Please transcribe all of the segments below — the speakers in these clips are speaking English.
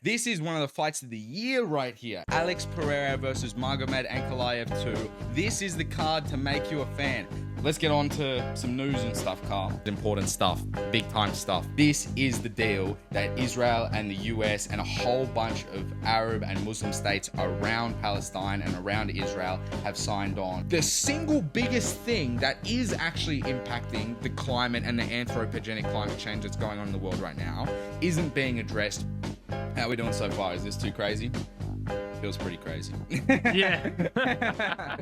This is one of the fights of the year right here. Alex Pereira versus Magomed Ankalaev 2. This is the card to make you a fan. Let's get on to some news and stuff, Carl. Important stuff, big time stuff. This is the deal that Israel and the US and a whole bunch of Arab and Muslim states around Palestine and around Israel have signed on. The single biggest thing that is actually impacting the climate and the anthropogenic climate change that's going on in the world right now isn't being addressed. How are we doing so far? Is this too crazy? Feels pretty crazy. Yeah.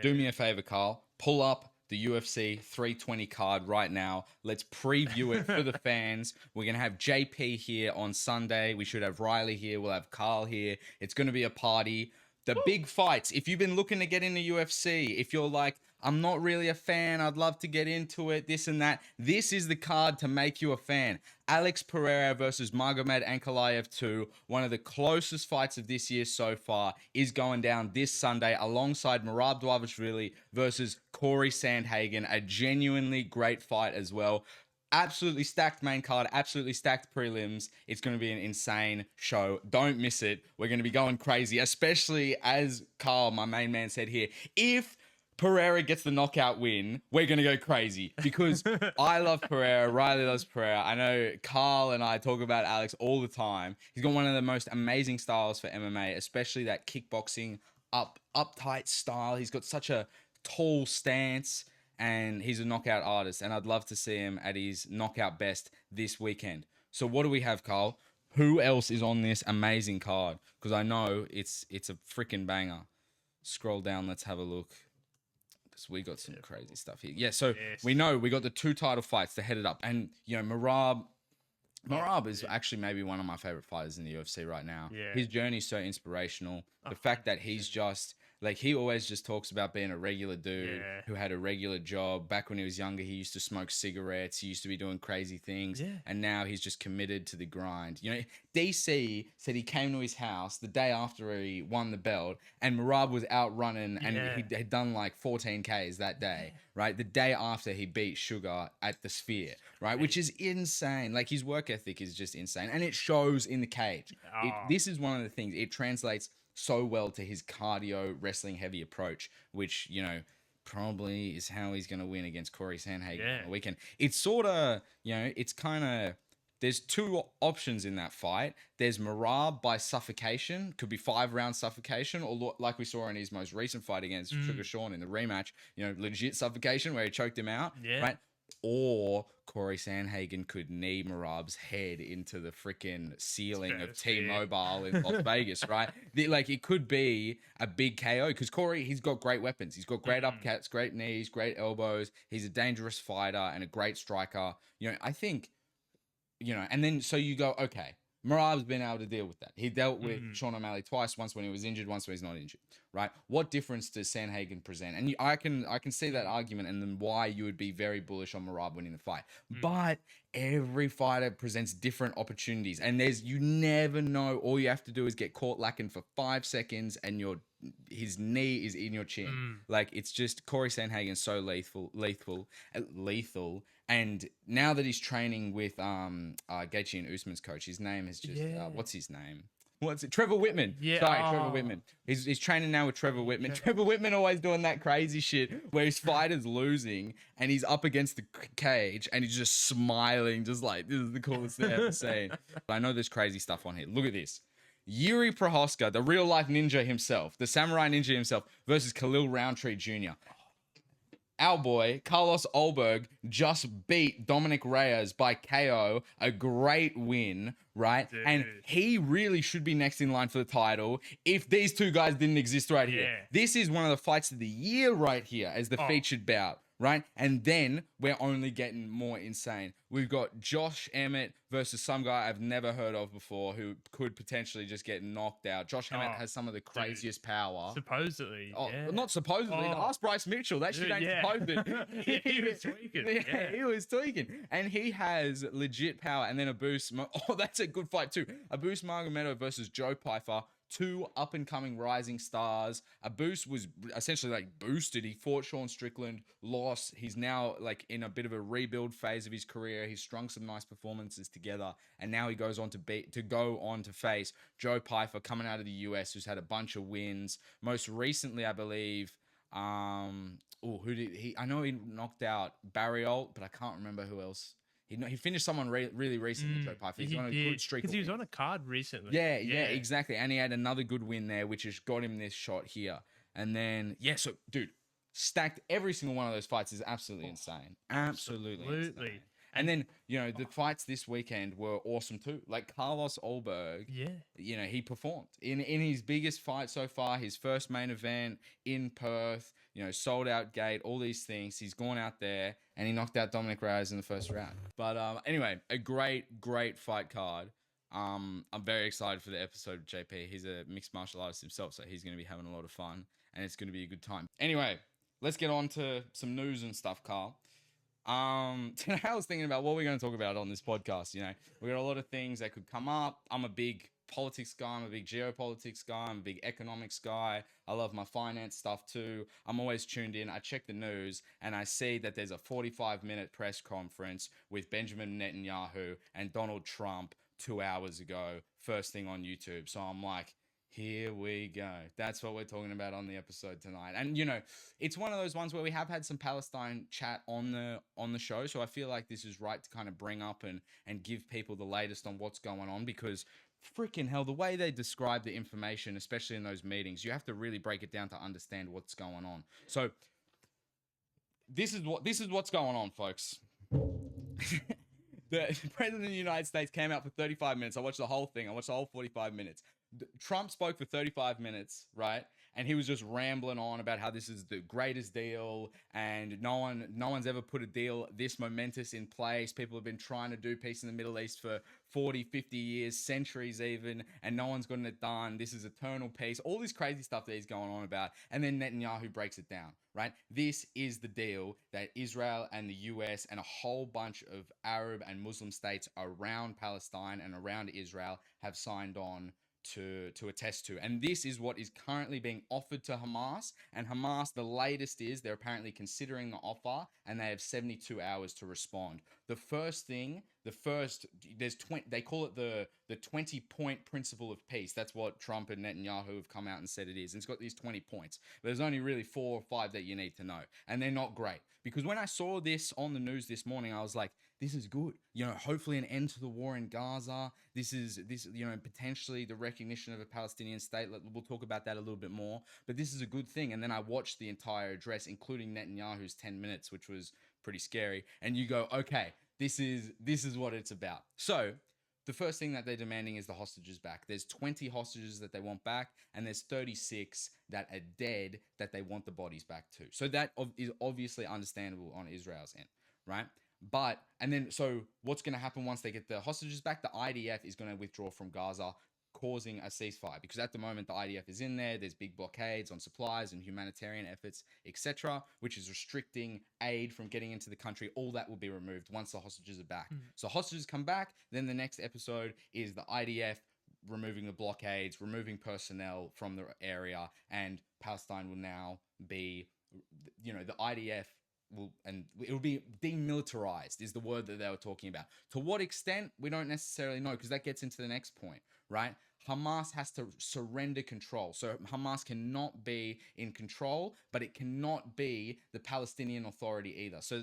Do me a favor, Carl. Pull up the UFC 320 card right now. Let's preview it for the fans. We're going to have JP here on Sunday. We should have Riley here. We'll have Carl here. It's going to be a party. The big fights. If you've been looking to get into UFC, if you're like, I'm not really a fan, I'd love to get into it, this and that, this is the card to make you a fan. Alex Pereira versus Magomed Ankalaev 2, one of the closest fights of this year so far, is going down this Sunday alongside Merab Dvalishvili versus Corey Sandhagen, a genuinely great fight as well. Absolutely stacked main card, absolutely stacked prelims. It's going to be an insane show. Don't miss it. We're going to be going crazy, especially as Carl, my main man, said here. If Pereira gets the knockout win, we're going to go crazy because I love Pereira. Riley loves Pereira. I know Carl and I talk about Alex all the time. He's got one of the most amazing styles for MMA, especially that kickboxing uptight style. He's got such a tall stance and he's a knockout artist. And I'd love to see him at his knockout best this weekend. So what do we have, Carl? Who else is on this amazing card? Because I know it's a freaking banger. Scroll down. Let's have a look. We got some crazy stuff here. Yeah, so we know we got the 2 title fights to head it up. And, you know, Merab is actually maybe one of my favorite fighters in the UFC right now. Yeah. His journey is so inspirational. The fact that he's just, like, he always just talks about being a regular dude who had a regular job. Back when he was younger, he used to smoke cigarettes. He used to be doing crazy things. Yeah. And now he's just committed to the grind. You know, DC said he came to his house the day after he won the belt and Merab was out running and he had done like 14 Ks that day, right? The day after he beat Sugar at the Sphere, right? Which is insane. Like, his work ethic is just insane. And it shows in the cage. This is one of the things. It translates so well to his cardio wrestling heavy approach, which, you know, probably is how he's going to win against Corey Sandhagen on the weekend. It's sort of, you know, it's kind of, there's 2 options in that fight. There's Merab by suffocation, could be 5-round suffocation, or like we saw in his most recent fight against Sugar Sean in the rematch, you know, legit suffocation where he choked him out, right? Or Corey Sandhagen could knee Merab's head into the freaking ceiling of T-Mobile in Las Vegas, right? Like, it could be a big KO because Corey, he's got great weapons. He's got great upcuts, great knees, great elbows. He's a dangerous fighter and a great striker. You know, I think, you know, and then so you go, okay, Merab's been able to deal with that. He dealt with Sean O'Malley twice, once when he was injured, once when he's not injured, right? What difference does Sandhagen present? And I can see that argument and then why you would be very bullish on Merab winning the fight. But every fighter presents different opportunities, and you never know. All you have to do is get caught lacking for 5 seconds, and his knee is in your chin. Like, it's just Corey Sandhagen's so lethal. And now that he's training with Gaethje and Usman's coach, his name is just what's his name? What's it? Trevor Whitman. Yeah. Sorry, Trevor Whitman. He's training now with Trevor Whitman. Trevor Whitman always doing that crazy shit where his fighter's losing and he's up against the cage and he's just smiling, just like, this is the coolest thing I've ever seen. But I know there's crazy stuff on here. Look at this. Yuri Prohaska, the real life ninja himself, the samurai ninja himself, versus Khalil Roundtree Jr. Our boy, Carlos Olberg, just beat Dominic Reyes by KO. A great win, right? Dude. And he really should be next in line for the title if these 2 guys didn't exist right here. This is one of the fights of the year right here as the featured bout, right? And then we're only getting more insane. We've got Josh Emmett versus some guy I've never heard of before who could potentially just get knocked out. Josh Emmett has some of the craziest power. Supposedly. Not supposedly. Ask Bryce Mitchell. That shit ain't supposed. He was tweaking. He was tweaking. And he has legit power. And then that's a good fight too. Abus Magomedov versus Joe Pyfer. two up-and-coming rising stars. Abus was essentially like boosted. He fought Sean Strickland, lost. He's now like in a bit of a rebuild phase of his career. He's strung some nice performances together, and now he goes on to go on to face Joe Pyfer coming out of the US, who's had a bunch of wins. Most recently, I believe, who did he? I know he knocked out Barry Alt, but I can't remember who else. He finished someone really recently, Joe Pyfer. He's on a good streak. Because he was on a card recently. Yeah, exactly. And he had another good win there, which has got him this shot here. And then, so, dude, stacked every single one of those fights is absolutely insane. Absolutely. Insane. And then, the fights this weekend were awesome too. Like Carlos Ulberg, he performed in his biggest fight so far, his first main event in Perth, sold out gate, all these things. He's gone out there and he knocked out Dominic Reyes in the first round. But anyway, a great fight card. I'm very excited for the episode of JP. He's a mixed martial artist himself, so he's going to be having a lot of fun and it's going to be a good time. Anyway, let's get on to some news and stuff, Carl. Today I was thinking about what we're going to talk about on this podcast. We got a lot of things that could come up. I'm a big politics guy. I'm a big geopolitics guy. I'm a big economics guy. I love my finance stuff too. I'm always tuned in. I check the news and I see that there's a 45-minute press conference with Benjamin Netanyahu and Donald Trump 2 hours ago, first thing on YouTube. So I'm like, here we go. That's what we're talking about on the episode tonight. And it's one of those ones where we have had some Palestine chat on the show, so I feel like this is right to kind of bring up and give people the latest on what's going on, because freaking hell, the way they describe the information, especially in those meetings, you have to really break it down to understand what's going on. So this is what's going on, folks. The President of the United States came out for 35 minutes. I watched the whole thing. I watched the whole 45 minutes. Trump spoke for 35 minutes, right? And he was just rambling on about how this is the greatest deal and no one's ever put a deal this momentous in place. People have been trying to do peace in the Middle East for 40, 50 years, centuries even, and no one's gotten it done. This is eternal peace. All this crazy stuff that he's going on about. And then Netanyahu breaks it down, right? This is the deal that Israel and the US and a whole bunch of Arab and Muslim states around Palestine and around Israel have signed on to attest to. And this is what is currently being offered to Hamas. And Hamas, the latest is they're apparently considering the offer and they have 72 hours to respond. There's 20, they call it the 20-point principle of peace. That's what Trump and Netanyahu have come out and said it is. And it's got these 20 points. But there's only really 4 or 5 that you need to know. And they're not great. Because when I saw this on the news this morning, I was like, this is good. Hopefully an end to the war in Gaza. This potentially the recognition of a Palestinian state. We'll talk about that a little bit more. But this is a good thing. And then I watched the entire address, including Netanyahu's 10 minutes, which was pretty scary. And you go, okay, this is what it's about. So the first thing that they're demanding is the hostages back. There's 20 hostages that they want back, and there's 36 that are dead that they want the bodies back to. So that is obviously understandable on Israel's end, right? So what's going to happen once they get the hostages back? The IDF is going to withdraw from Gaza, causing a ceasefire, because at the moment the IDF is in there. There's big blockades on supplies and humanitarian efforts, etc., which is restricting aid from getting into the country. All that will be removed once the hostages are back. So hostages come back. Then the next episode is the IDF removing the blockades, removing personnel from the area, and Palestine will now be, the IDF it'll be demilitarized is the word that they were talking about. To what extent, we don't necessarily know, because that gets into the next point, right? Hamas has to surrender control. So Hamas cannot be in control, but it cannot be the Palestinian Authority either. So,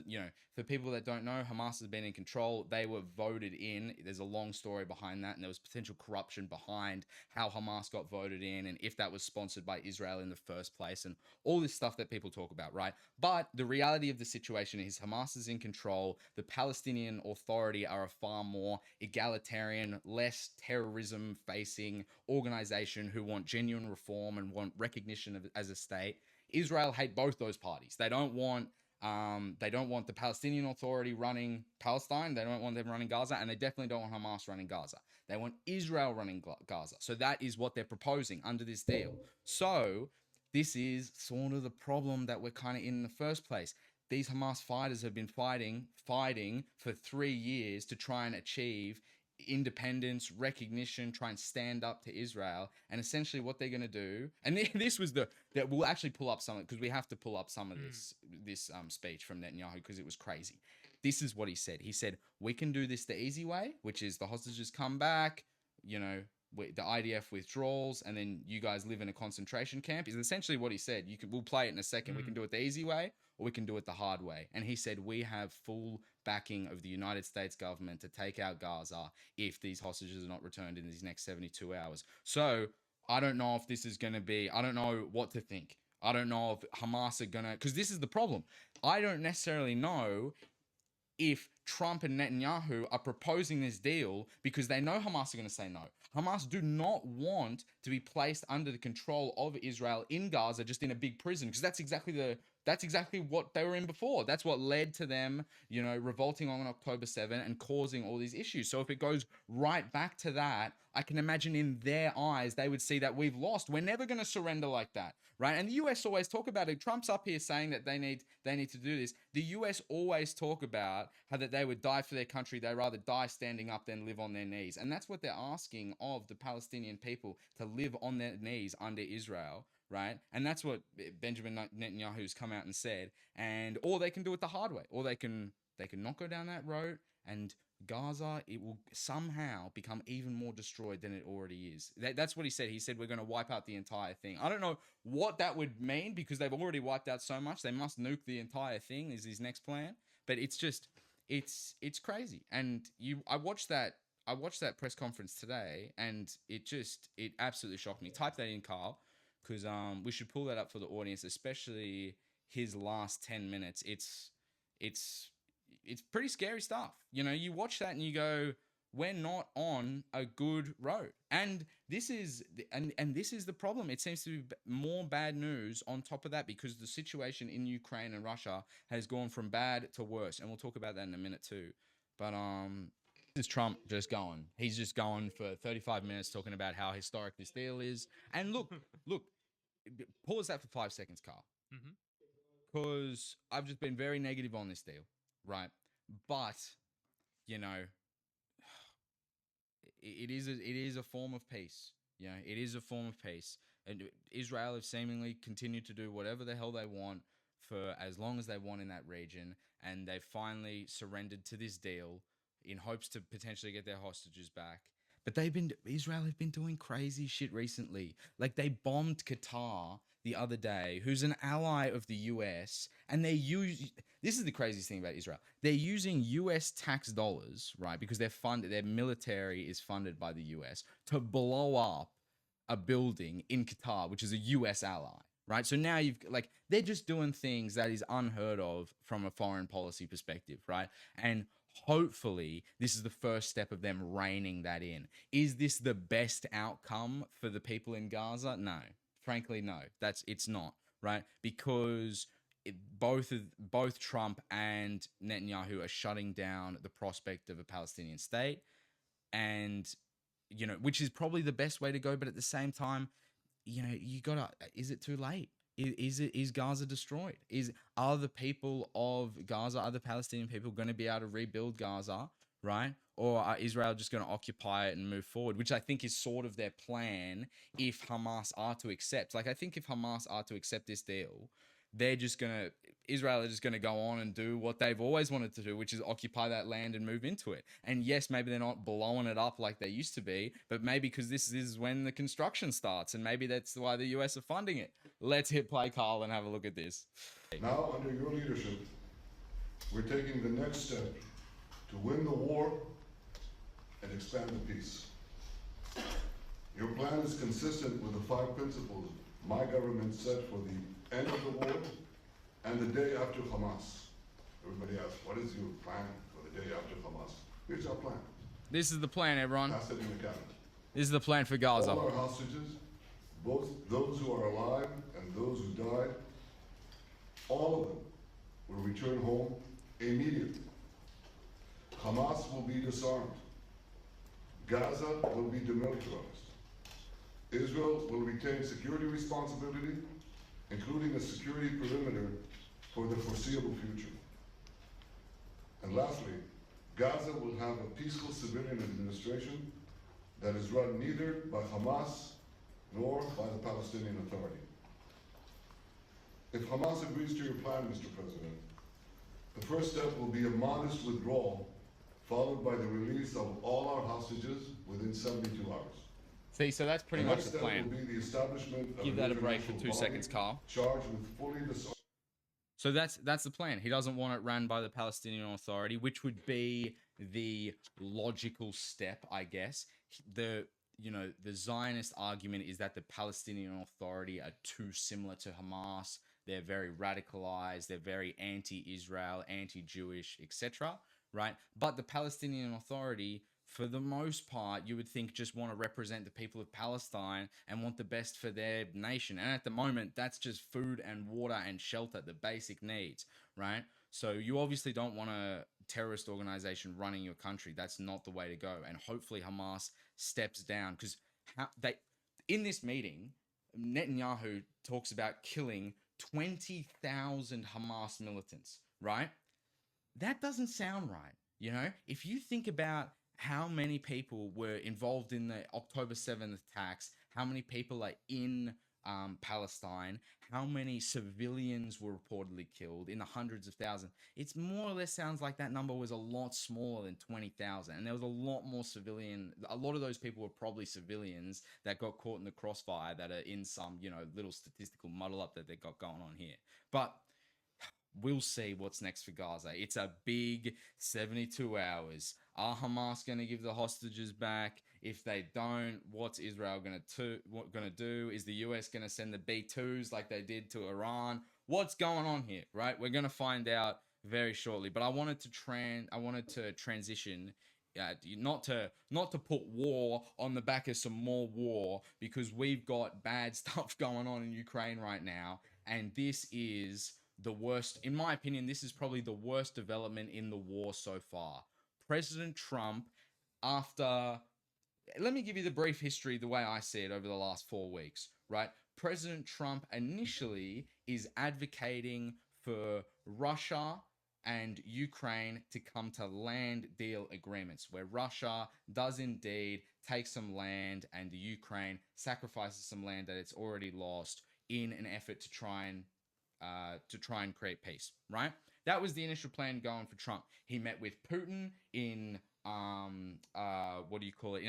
for people that don't know, Hamas has been in control. They were voted in. There's a long story behind that, and there was potential corruption behind how Hamas got voted in and if that was sponsored by Israel in the first place and all this stuff that people talk about, right? But the reality of the situation is Hamas is in control. The Palestinian Authority are a far more egalitarian, less terrorism-facing organization who want genuine reform and want recognition of as a state. Israel hate both those parties. They don't want the Palestinian Authority running Palestine. They don't want them running Gaza, and they definitely don't want Hamas running Gaza. They want Israel running Gaza. So that is what they're proposing under this deal. So this is sort of the problem that we're kind of in the first place. These Hamas fighters have been fighting for 3 years to try and achieve independence, recognition, try and stand up to Israel. And essentially what they're going to do, and this was that we'll actually pull up some, because we have to pull up some of this speech from Netanyahu, because it was crazy. This is what he said. He said, we can do this the easy way, which is the hostages come back, you know, the IDF withdrawals, and then you guys live in a concentration camp, is essentially what he said. We'll play it in a second. We can do it the easy way, or we can do it the hard way. And he said, we have full backing of the United States government to take out Gaza if these hostages are not returned in these next 72 hours. So I don't know if this is going to be, I don't know what to think. I don't know if Hamas are going to, because this is the problem. I don't necessarily know if Trump and Netanyahu are proposing this deal because they know Hamas are going to say no. Hamas do not want to be placed under the control of Israel in Gaza, just in a big prison, because that's exactly what they were in before. That's what led to them, you know, revolting on October 7 and causing all these issues. So if it goes right back to that, I can imagine in their eyes, they would see that we've lost. We're never going to surrender like that, right? And the US always talk about it. Trump's up here saying that they need to do this. The US always talk about how that they would die for their country. They'd rather die standing up than live on their knees. And that's what they're asking of the Palestinian people, to live on their knees under Israel, right? And that's what Benjamin Netanyahu's come out and said. And or they can do it the hard way, or they can not go down that road, and Gaza, it will somehow become even more destroyed than it already is. That's what he said. He said, we're going to wipe out the entire thing. I don't know what that would mean, because they've already wiped out so much. They must nuke the entire thing is his next plan. But it's just, it's crazy. And I watched that press conference today, and it absolutely shocked me. Type that in, Carl, because we should pull that up for the audience, especially his last 10 minutes. It's pretty scary stuff. You know, you watch that and you go, we're not on a good road. And this is the problem. It seems to be more bad news on top of that, because the situation in Ukraine and Russia has gone from bad to worse. And we'll talk about that in a minute too. But this is Trump just going. He's just going for 35 minutes talking about how historic this deal is. And look, pause that for 5 seconds, Carl. Because I've just been very negative on this deal. Right, but you know, it is a form of peace. You know, it is a form of peace, and Israel have seemingly continued to do whatever the hell they want for as long as they want in that region, and they've finally surrendered to this deal in hopes to potentially get their hostages back. But Israel have been doing crazy shit recently. Like, they bombed Qatar the other day, who's an ally of the US, and this is the craziest thing about Israel. They're using US tax dollars, right? Because their military is funded by the US, to blow up a building in Qatar, which is a US ally, right? So now they're just doing things that is unheard of from a foreign policy perspective, right? And hopefully this is the first step of them reining that in. Is this the best outcome for the people in Gaza? No, frankly, no. It's not, right? Because both Trump and Netanyahu are shutting down the prospect of a Palestinian state, and you know, which is probably the best way to go. But at the same time, you know, is it too late? Is Gaza destroyed? Are the people of Gaza, are the Palestinian people going to be able to rebuild Gaza, right? Or are Israel just going to occupy it and move forward? Which I think is sort of their plan if Hamas are to accept. Like, I think if Hamas are to accept this deal, Israel is just going to go on and do what they've always wanted to do, which is occupy that land and move into it. And yes, maybe they're not blowing it up like they used to be, but maybe because this is when the construction starts, and maybe that's why the US are funding it. Let's hit play, Carl, and have a look at this. Now, under your leadership, we're taking the next step to win the war and expand the peace. Your plan is consistent with the 5 principles my government set for the end of the war and the day after Hamas. Everybody asks, what is your plan for the day after Hamas? Here's our plan. This is the plan, everyone. Pass it in the cabinet. This is the plan for Gaza. All our hostages, both those who are alive and those who died, all of them will return home immediately. Hamas will be disarmed. Gaza will be demilitarized. Israel will retain security responsibility, including a security perimeter for the foreseeable future. And lastly, Gaza will have a peaceful civilian administration that is run neither by Hamas nor by the Palestinian Authority. If Hamas agrees to your plan, Mr. President, the first step will be a modest withdrawal, followed by the release of all our hostages within 72 hours. See, so that's pretty The much next the step plan. will be the establishment of Give an that a break for international 2 body seconds, Carl. charged with fully disarming. So that's the plan. He doesn't want it ran by the Palestinian Authority, which would be the logical step, I guess. The Zionist argument is that the Palestinian Authority are too similar to Hamas. They're very radicalized. They're very anti-Israel, anti-Jewish, etc. Right? But the Palestinian Authority, for the most part, you would think just want to represent the people of Palestine and want the best for their nation. And at the moment, that's just food and water and shelter, the basic needs, right? So you obviously don't want a terrorist organization running your country. That's not the way to go. And hopefully Hamas steps down, because in this meeting, Netanyahu talks about killing 20,000 Hamas militants, right? That doesn't sound right. You know, if you think about how many people were involved in the October 7th attacks, how many people are in Palestine, how many civilians were reportedly killed, in the hundreds of thousands, it's more or less sounds like that number was a lot smaller than 20,000. And there was a lot more a lot of those people were probably civilians that got caught in the crossfire that are in some, little statistical muddle up that they got going on here. But we'll see what's next for Gaza. It's a big 72 hours. Are Hamas going to give the hostages back? If they don't, what's Israel going to do? Is the US going to send the B-2s like they did to Iran? What's going on here, right? We're going to find out very shortly. But I wanted to transition, not to put war on the back of some more war, because we've got bad stuff going on in Ukraine right now, and this is the worst, in my opinion. This is probably the worst development in the war so far. President Trump, let me give you the brief history the way I see it over the last 4 weeks, right? President Trump initially is advocating for Russia and Ukraine to come to land deal agreements, where Russia does indeed take some land and the Ukraine sacrifices some land that it's already lost in an effort to try and create peace, right? That was the initial plan going for Trump. He met with Putin in in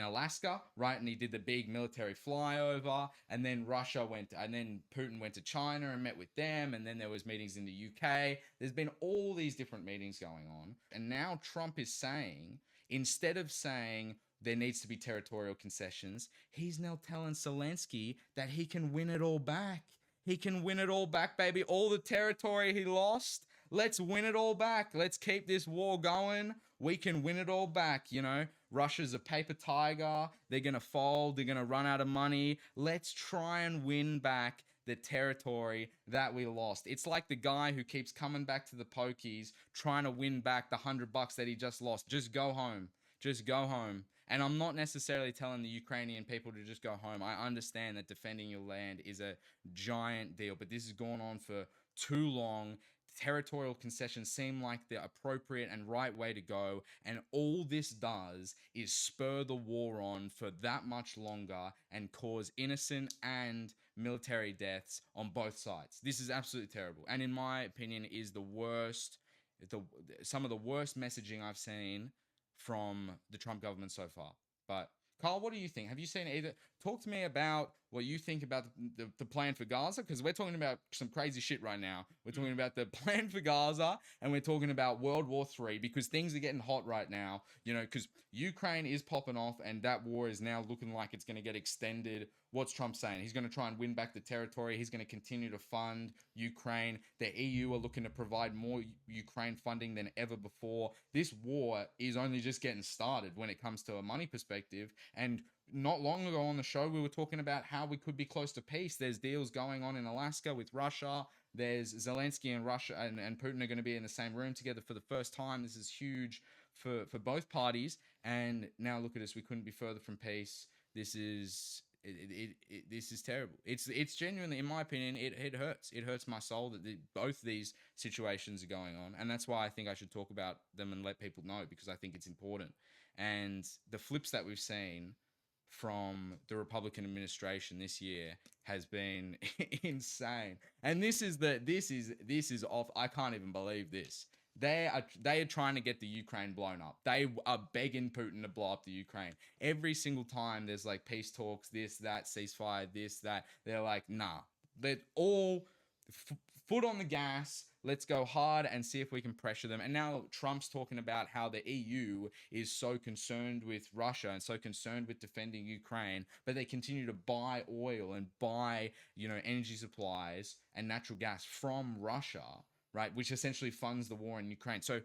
Alaska, right? And he did the big military flyover, and then Putin went to China and met with them, and then there was meetings in the UK. There's been all these different meetings going on, and now Trump is saying, instead of saying there needs to be territorial concessions, he's now telling Zelensky that he can win it all back. He can win it all back, baby. All the territory he lost, let's win it all back. Let's keep this war going. We can win it all back, Russia's a paper tiger. They're going to fold. They're going to run out of money. Let's try and win back the territory that we lost. It's like the guy who keeps coming back to the pokies, trying to win back the $100 that he just lost. Just go home. Just go home. And I'm not necessarily telling the Ukrainian people to just go home. I understand that defending your land is a giant deal, but this has gone on for too long. Territorial concessions seem like the appropriate and right way to go, and all this does is spur the war on for that much longer and cause innocent and military deaths on both sides. This is absolutely terrible, and in my opinion is some of the worst messaging I've seen from the Trump government so far. But Carl, what do you think? Have you seen either? Talk to me about what you think about the plan for Gaza, because we're talking about some crazy shit right now. We're talking about the plan for Gaza, and we're talking about World War III, because things are getting hot right now, because Ukraine is popping off, and that war is now looking like it's going to get extended. What's Trump saying? He's going to try and win back the territory. He's going to continue to fund Ukraine. The EU are looking to provide more Ukraine funding than ever before. This war is only just getting started when it comes to a money perspective. And not long ago on the show, we were talking about how we could be close to peace. There's deals going on in Alaska with Russia. There's Zelensky and Russia and Putin are going to be in the same room together for the first time. This is huge for both parties. And now look at us. We couldn't be further from peace. This is this is terrible. It's genuinely, in my opinion, it hurts. It hurts my soul that both these situations are going on, and that's why I think I should talk about them and let people know, because I think it's important. And the flips that we've seen from the Republican administration this year has been insane. And this is off. I can't even believe this. They are trying to get the Ukraine blown up. They are begging Putin to blow up the Ukraine. Every single time there's like peace talks, this, that, ceasefire, this, that, they're like, nah. They're all foot on the gas. Let's go hard and see if we can pressure them. And now Trump's talking about how the EU is so concerned with Russia and so concerned with defending Ukraine, but they continue to buy oil and buy, energy supplies and natural gas from Russia, right? Which essentially funds the war in Ukraine. So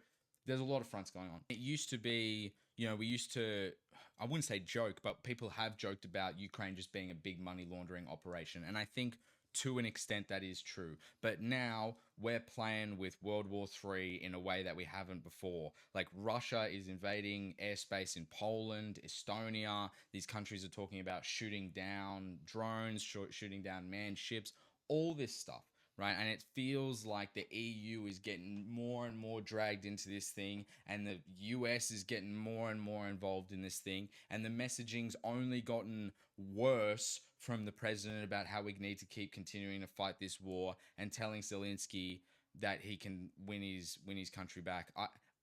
there's a lot of fronts going on. It used to be, we used to, I wouldn't say joke, but people have joked about Ukraine just being a big money laundering operation. And I think to an extent that is true. But now we're playing with World War III in a way that we haven't before. Like Russia is invading airspace in Poland, Estonia. These countries are talking about shooting down drones, shooting down manned ships, all this stuff. Right. And it feels like the EU is getting more and more dragged into this thing, and the US is getting more and more involved in this thing. And the messaging's only gotten worse from the president about how we need to keep continuing to fight this war and telling Zelensky that he can win his country back.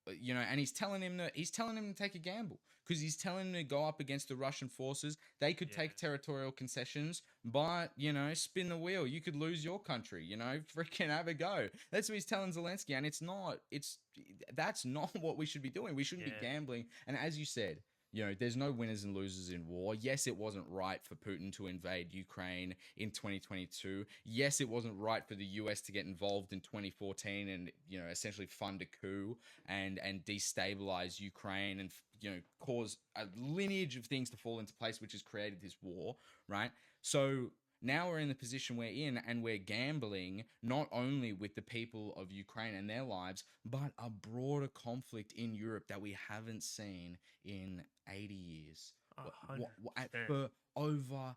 And he's telling him to take a gamble, because he's telling him to go up against the Russian forces. They could take territorial concessions, but spin the wheel. You could lose your country. Freaking have a go. That's what he's telling Zelensky, and that's not what we should be doing. We shouldn't be gambling. And as you said, there's no winners and losers in war. Yes, it wasn't right for Putin to invade Ukraine in 2022. Yes, it wasn't right for the US to get involved in 2014 and, essentially fund a coup and destabilize Ukraine and, cause a lineage of things to fall into place, which has created this war, right? So now we're in the position we're in, and we're gambling not only with the people of Ukraine and their lives, but a broader conflict in Europe that we haven't seen in 80 years. For over,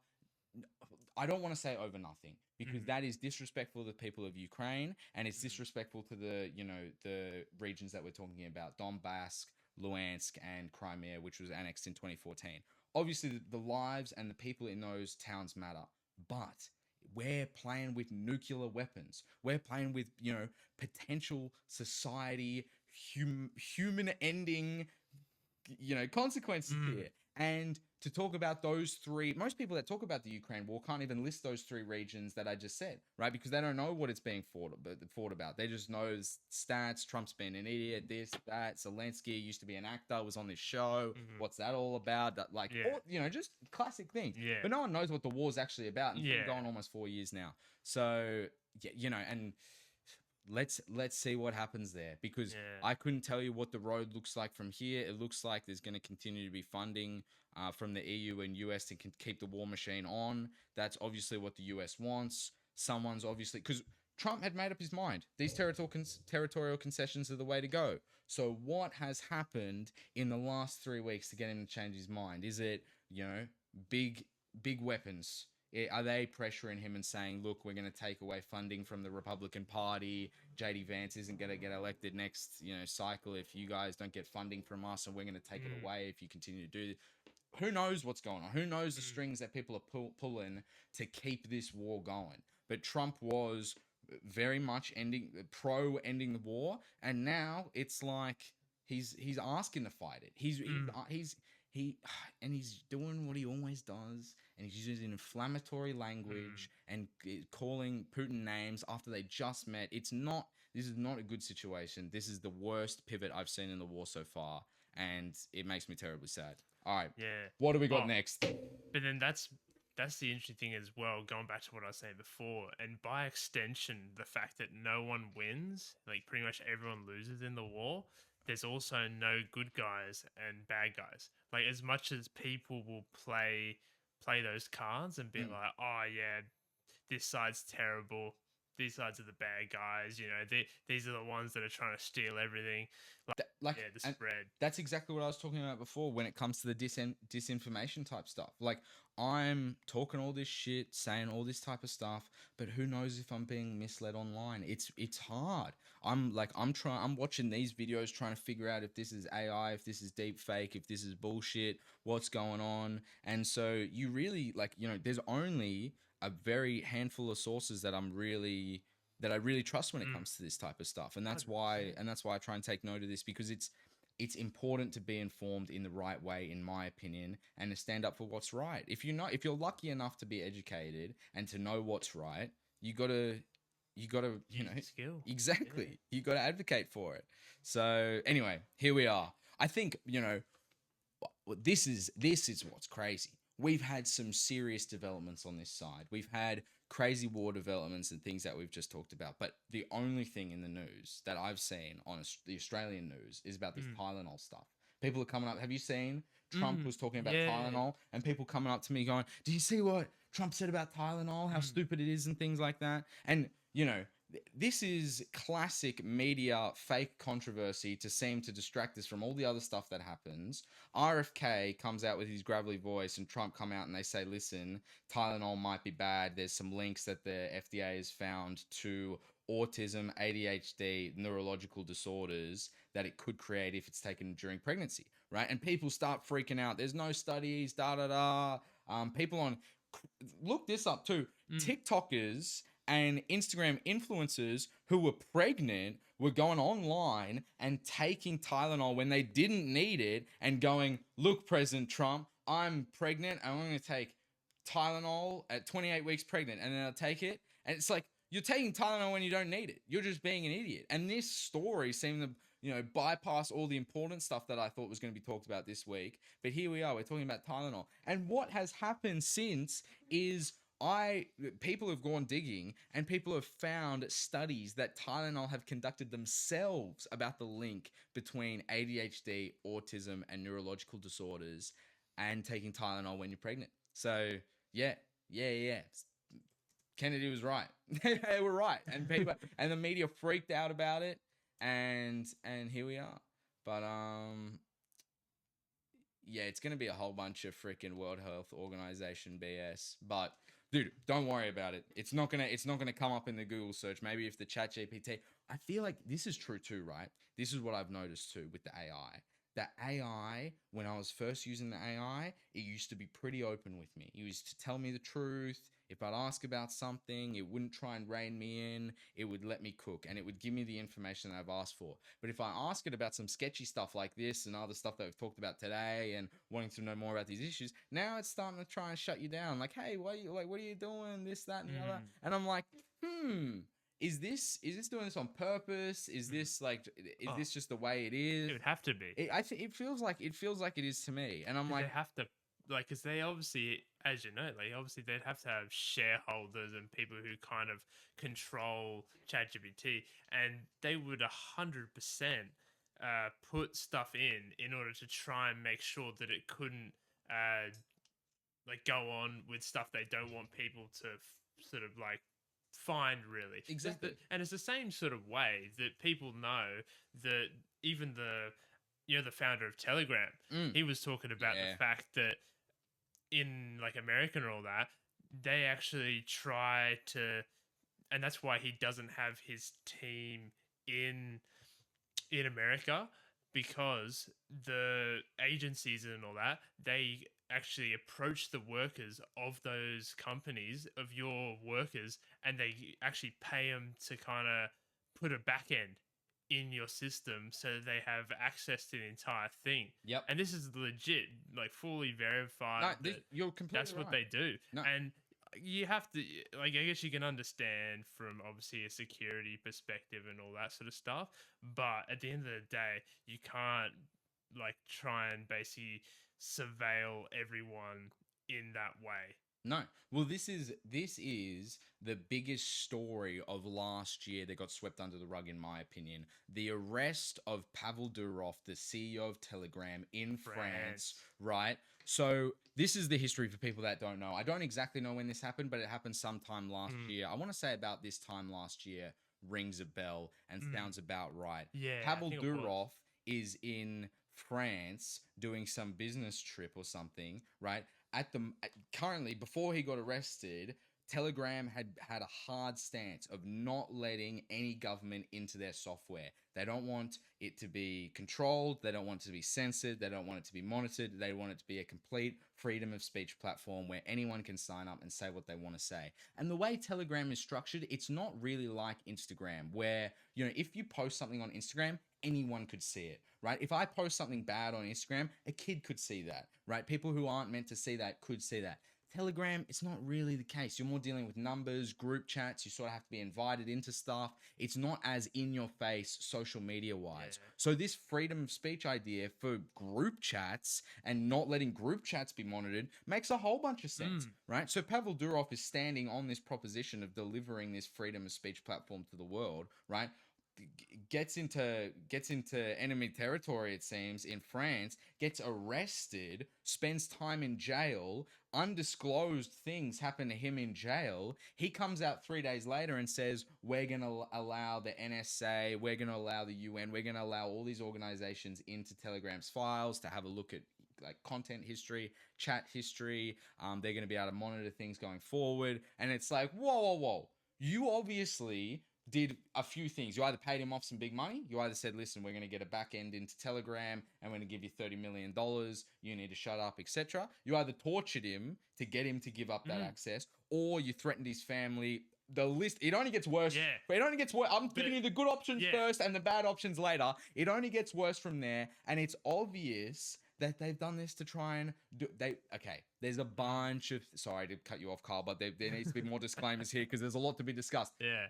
I don't want to say over nothing, because that is disrespectful to the people of Ukraine, and it's disrespectful to the regions that we're talking about, Donbass, Luhansk, and Crimea, which was annexed in 2014. Obviously, the lives and the people in those towns matter. But we're playing with nuclear weapons. We're playing with, potential society, human-ending, consequences here. And to talk about those three, most people that talk about the Ukraine war can't even list those three regions that I just said, right? Because they don't know what it's being fought about. They just know stats. Trump's been an idiot, this, that. Zelensky used to be an actor, was on this show. What's that all about? That, just classic things. Yeah. But no one knows what the war's actually about. And it's been going almost 4 years now. So, and let's see what happens there, because I couldn't tell you what the road looks like from here. It looks like there's going to continue to be funding from the EU and US to keep the war machine on. That's obviously what the US wants. Someone's obviously, because Trump had made up his mind. These territorial concessions are the way to go. So what has happened in the last 3 weeks to get him to change his mind? Is it, big weapons? Are they pressuring him and saying, look, we're going to take away funding from the Republican Party. JD Vance isn't going to get elected next, cycle if you guys don't get funding from us, and we're going to take it away if you continue to do this. Who knows what's going on? Who knows the strings that people are pulling to keep this war going? But Trump was very much ending the war, and now it's like he's asking to fight it. He's doing what he always does, and he's using inflammatory language and calling Putin names after they just met. This is not a good situation. This is the worst pivot I've seen in the war so far, and it makes me terribly sad. All right. Yeah. What do we got next? But then that's the interesting thing as well, going back to what I was saying before, and by extension, the fact that no one wins, like pretty much everyone loses in the war. There's also no good guys and bad guys. Like, as much as people will play those cards and be like, oh yeah, this side's terrible, these sides are the bad guys, these are the ones that are trying to steal everything. The spread. That's exactly what I was talking about before when it comes to the disinformation type stuff. Like, I'm talking all this shit, saying all this type of stuff, but who knows if I'm being misled online? It's hard. I'm watching these videos trying to figure out if this is AI, if this is deep fake, if this is bullshit, what's going on. And so you really, like, there's only a very handful of sources that I really trust when it comes to this type of stuff. And that's 100%. why I try and take note of this, because it's important to be informed in the right way, in my opinion, and to stand up for what's right. If you're lucky enough to be educated and to know what's right, you gotta skill. Exactly. Yeah. You gotta advocate for it. So anyway, here we are. I think, this is what's crazy. We've had some serious developments on this side. We've had crazy war developments and things that we've just talked about. But the only thing in the news that I've seen on the Australian news is about this Tylenol stuff. People are coming up. Have you seen? Trump was talking about Tylenol, and people coming up to me going, "Do you see what Trump said about Tylenol? How stupid it is," and things like that. And, this is classic media fake controversy to seem to distract us from all the other stuff that happens. RFK comes out with his gravelly voice, and Trump come out and they say, listen, Tylenol might be bad. There's some links that the FDA has found to autism, ADHD, neurological disorders that it could create if it's taken during pregnancy, right? And people start freaking out. There's no studies, people look this up too. TikTokers and Instagram influencers who were pregnant were going online and taking Tylenol when they didn't need it and going, look, President Trump, I'm pregnant. I'm going to take Tylenol at 28 weeks pregnant, and then I'll take it. And it's like, you're taking Tylenol when you don't need it. You're just being an idiot. And this story seemed to, bypass all the important stuff that I thought was going to be talked about this week. But here we are. We're talking about Tylenol. And what has happened since is people have gone digging, and people have found studies that Tylenol have conducted themselves about the link between ADHD, autism, and neurological disorders, and taking Tylenol when you're pregnant. So yeah. Kennedy was right. They were right, and people and the media freaked out about it, and here we are. But yeah, it's gonna be a whole bunch of freaking World Health Organization BS. But dude, don't worry about it. It's not gonna come up in the Google search. Maybe if the ChatGPT. I feel like this is true too, right? This is what I've noticed too with the AI. The AI, when I was first using the AI, it used to be pretty open with me. It used to tell me the truth. If I'd ask about something, it wouldn't try and rein me in. It would let me cook, and it would give me the information that I've asked for. But if I ask it about some sketchy stuff like this and other stuff that we've talked about today and wanting to know more about these issues, now it's starting to try and shut you down. Like, hey, what are you doing? This, that, and the other. And I'm like, Is this doing this on purpose? Is this this just the way it is? It would have to be. It feels like it is to me, and I'm like, they have to, because they obviously, as you know, obviously they'd have to have shareholders and people who kind of control ChatGPT, and they would 100% put stuff in order to try and make sure that it couldn't go on with stuff they don't want people to sort of find, really. Exactly. And it's the same sort of way that people know that even the founder of Telegram, he was talking about the fact that in America and all that, they actually try to, and that's why he doesn't have his team in America, because the agencies and all that, they actually approach the workers of those companies, of your workers, and they actually pay them to kind of put a back end in your system so they have access to the entire thing. Yep. And this is legit, fully verified. No, you're completely That's what they do. No. And you have to, I guess you can understand from obviously a security perspective and all that sort of stuff. But at the end of the day, you can't try and basically surveil everyone in that way. No. Well, this is the biggest story of last year that got swept under the rug, in my opinion. The arrest of Pavel Durov, the CEO of Telegram in France, right? So this is the history for people that don't know. I don't exactly know when this happened, but it happened sometime last year. I want to say about this time last year rings a bell and sounds about right. Yeah, Pavel Durov is in France doing some business trip or something, right? Currently, before he got arrested, Telegram had a hard stance of not letting any government into their software. They don't want it to be controlled. They don't want it to be censored. They don't want it to be monitored. They want it to be a complete freedom of speech platform where anyone can sign up and say what they want to say. And the way Telegram is structured, it's not really like Instagram, where, if you post something on Instagram, anyone could see it, right? If I post something bad on Instagram, a kid could see that, right? People who aren't meant to see that could see that. Telegram, it's not really the case. You're more dealing with numbers, group chats. You sort of have to be invited into stuff. It's not as in your face social media wise. Yeah. So this freedom of speech idea for group chats and not letting group chats be monitored makes a whole bunch of sense, right? So Pavel Durov is standing on this proposition of delivering this freedom of speech platform to the world, right? Gets into enemy territory, it seems, in France, gets arrested, spends time in jail, undisclosed things happen to him in jail. He comes out 3 days later and says, we're going to allow the NSA, we're going to allow the UN, we're going to allow all these organizations into Telegram's files to have a look at like content history, chat history. They're going to be able to monitor things going forward. And it's like, whoa. You obviously did a few things. You either paid him off some big money. You either said, listen, we're going to get a back end into Telegram and we're going to give you $30 million. You need to shut up, etc. You either tortured him to get him to give up that access, or you threatened his family. The list, it only gets worse. Yeah. It only gets worse. I'm giving you the good options first and the bad options later. It only gets worse from there. And it's obvious that they've done this to try and there's a bunch of, sorry to cut you off, Carl, but there needs to be more disclaimers here because there's a lot to be discussed. Yeah.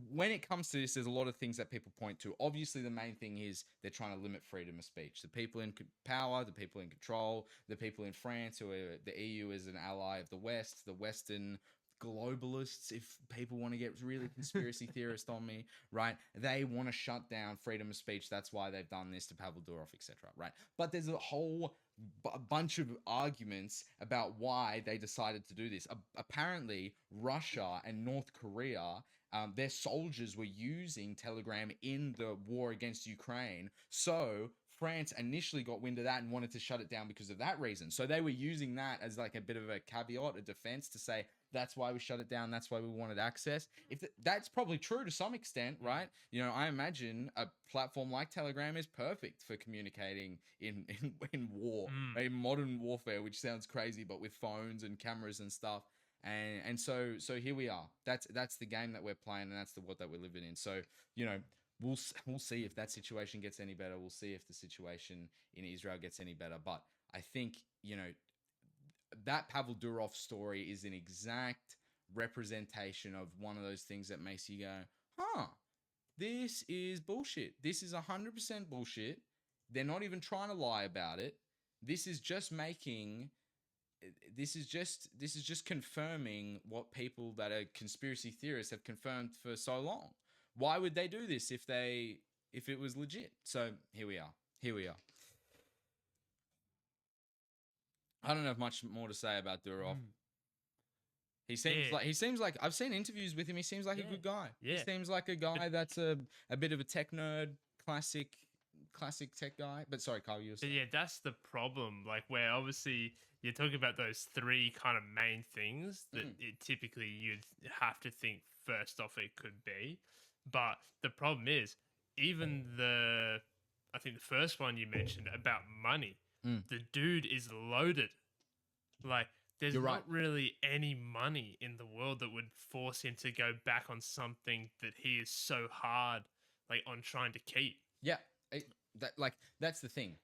When it comes to this, there's a lot of things that people point to. Obviously, the main thing is they're trying to limit freedom of speech. The people in power, the people in control, the people in France, who are the EU is an ally of the West, the Western globalists, if people want to get really conspiracy theorist on me, right? They want to shut down freedom of speech. That's why they've done this to Pavel Durov, etc., right? But there's a whole bunch of arguments about why they decided to do this. Apparently, Russia and North Korea, their soldiers were using Telegram in the war against Ukraine. So France initially got wind of that and wanted to shut it down because of that reason. So they were using that as like a bit of a caveat, a defense to say, that's why we shut it down. That's why we wanted access. That's probably true to some extent, right? I imagine a platform like Telegram is perfect for communicating in war, in modern warfare, which sounds crazy, but with phones and cameras and stuff. And so here we are. That's the game that we're playing, and that's the world that we're living in. So we'll see if that situation gets any better. We'll see if the situation in Israel gets any better. But I think that Pavel Durov story is an exact representation of one of those things that makes you go, this is bullshit. This is 100% bullshit. They're not even trying to lie about it. This is just confirming what people that are conspiracy theorists have confirmed for so long. Why would they do this if it was legit? So here we are. I don't have much more to say about Durov. He seems like I've seen interviews with him. He seems like a good guy. Yeah. He seems like a guy that's a bit of a tech nerd, classic tech guy. But sorry, Carl, you were saying. Yeah, that's the problem. Like, where obviously you're talking about those three kind of main things that typically you'd have to think first off it could be. But the problem is, even I think the first one you mentioned about money, the dude is loaded. Like, there's not really any money in the world that would force him to go back on something that he is so hard, like, on trying to keep. Yeah, that's the thing.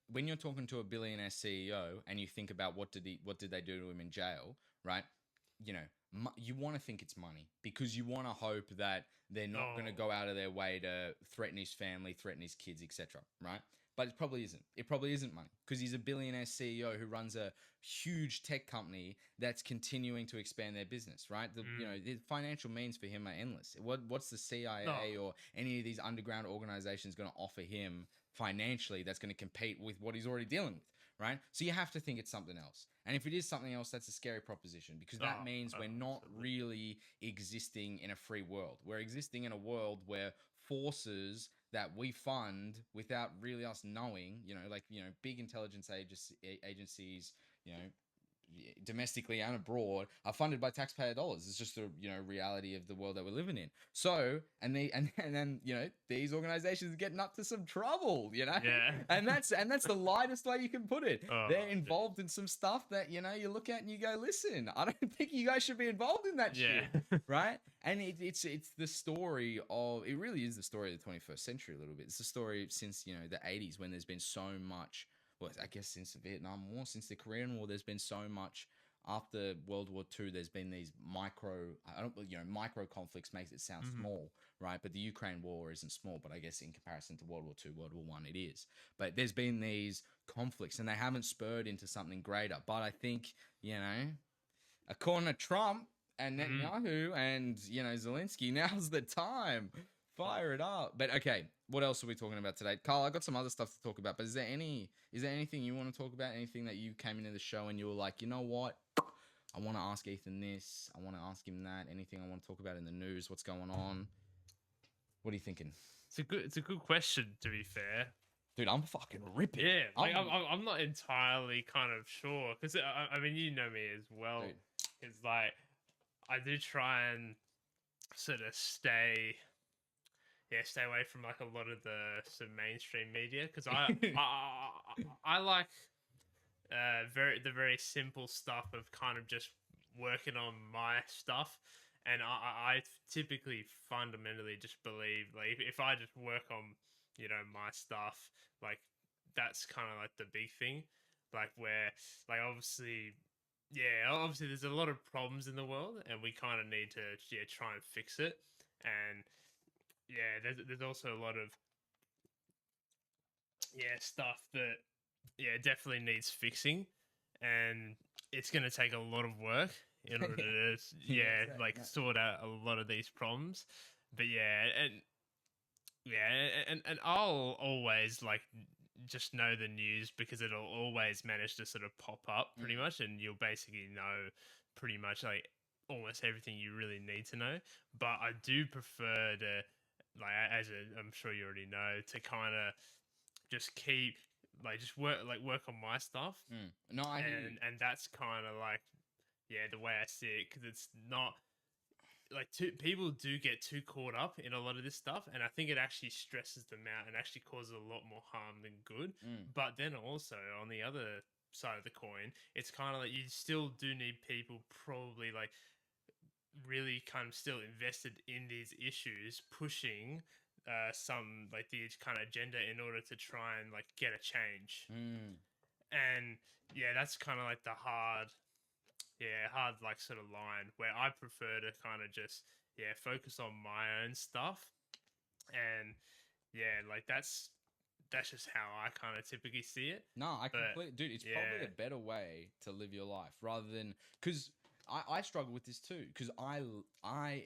When you're talking to a billionaire CEO and you think about what did they do to him in jail, right? You want to think it's money because you want to hope that they're not going to go out of their way to threaten his family, threaten his kids, etc., right? But it probably isn't. It probably isn't money because he's a billionaire CEO who runs a huge tech company that's continuing to expand their business, right? The financial means for him are endless. What's the CIA or any of these underground organizations going to offer him financially that's going to compete with what he's already dealing with, right? So you have to think it's something else. And if it is something else, that's a scary proposition because that means we're not really existing in a free world. We're existing in a world where forces that we fund without really us knowing, like, big intelligence agencies, domestically and abroad, are funded by taxpayer dollars. It's just the reality of the world that we're living in. So and then these organizations are getting up to some trouble, Yeah. and that's the lightest way you can put it. Oh, They're involved in some stuff that you look at and you go, listen, I don't think you guys should be involved in that shit, right? And it's the story of, it really is the story of the 21st century a little bit. It's the story since the 80s, when there's been so much. Well, I guess since the Vietnam War, since the Korean War, there's been so much. After World War II, there's been these micro conflicts. Makes it sound small, right? But the Ukraine War isn't small, but I guess in comparison to World War II, World War One, it is. But there's been these conflicts, and they haven't spurred into something greater. But I think, according to Trump and Netanyahu and Zelensky, now's the time. Fire it up. But okay, what else are we talking about today? Carl, I got some other stuff to talk about, but is there anything you want to talk about? Anything that you came into the show and you were like, you know what? I want to ask Ethan this. I want to ask him that. Anything I want to talk about in the news? What's going on? What are you thinking? It's a good question, to be fair. Dude, I'm fucking ripping. Yeah, I'm not entirely kind of sure, because I mean, you know me as well. It's like I do try and sort of stay away from like a lot of the sort of mainstream media, because I like the very simple stuff of kind of just working on my stuff, and I typically fundamentally just believe, like, if I just work on my stuff, like, that's kind of like the big thing, like, where, like, obviously there's a lot of problems in the world, and we kind of need to try and fix it. And there's also a lot of stuff that definitely needs fixing, and it's going to take a lot of work in order to sort out a lot of these problems. But and I'll always like just know the news, because it'll always manage to sort of pop up pretty much, and you'll basically know pretty much like almost everything you really need to know. But I do prefer to, like, I'm sure you already know, to kind of just keep just work on my stuff. No, and that's kind of like the way I see it, because it's not like people do get too caught up in a lot of this stuff, and I think it actually stresses them out and actually causes a lot more harm than good. But then also on the other side of the coin, it's kind of like you still do need people probably like really kind of still invested in these issues, pushing some like the kind of agenda in order to try and like get a change. And that's kind of like the hard like sort of line where I prefer to kind of just focus on my own stuff. And like that's just how I kind of typically see it. No, I completely, dude, it's probably a better way to live your life, rather than, because I struggle with this too, because I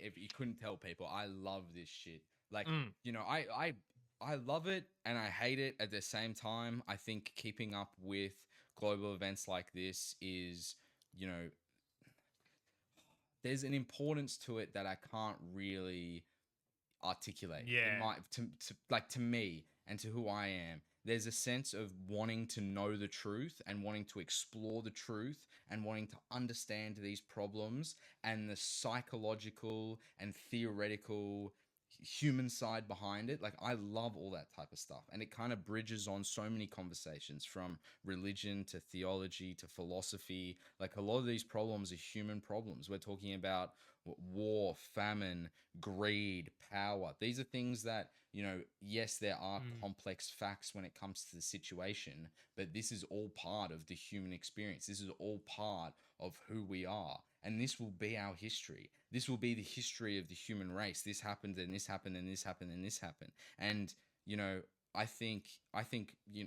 if you couldn't tell people, I love this shit. Like, I love it and I hate it at the same time. I think keeping up with global events like this is, there's an importance to it that I can't really articulate. To me and to who I am, there's a sense of wanting to know the truth and wanting to explore the truth and wanting to understand these problems and the psychological and theoretical human side behind it. Like, I love all that type of stuff, and it kind of bridges on so many conversations, from religion to theology to philosophy. Like, a lot of these problems are human problems. We're talking about war, famine, greed, power. These are things that, yes, there are complex facts when it comes to the situation, but this is all part of the human experience. This is all part of who we are. And this will be our history. This will be the history of the human race. This happened, and this happened, and this happened, and this happened. And, I think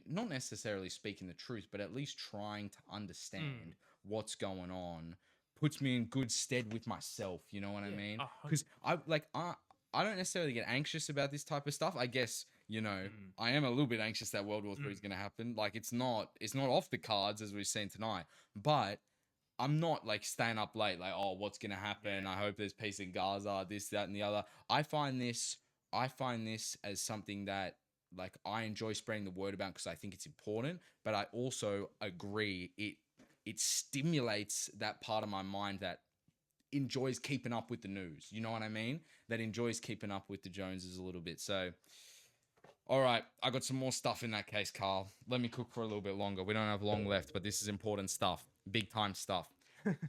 not necessarily speaking the truth, but at least trying to understand what's going on puts me in good stead with myself. You know what I mean? Because I don't necessarily get anxious about this type of stuff. I guess, I am a little bit anxious that World War III is going to happen. Like, it's not off the cards, as we've seen tonight, but I'm not like staying up late, like, oh, what's going to happen? I hope there's peace in Gaza, this, that, and the other. I find this I find this as something that like I enjoy spreading the word about because I think it's important, but I also agree it stimulates that part of my mind that enjoys keeping up with the news. You know what I mean? That enjoys keeping up with the Joneses a little bit. So, all right, I got some more stuff in that case, Carl. Let me cook for a little bit longer. We don't have long left, but this is important stuff, big time stuff.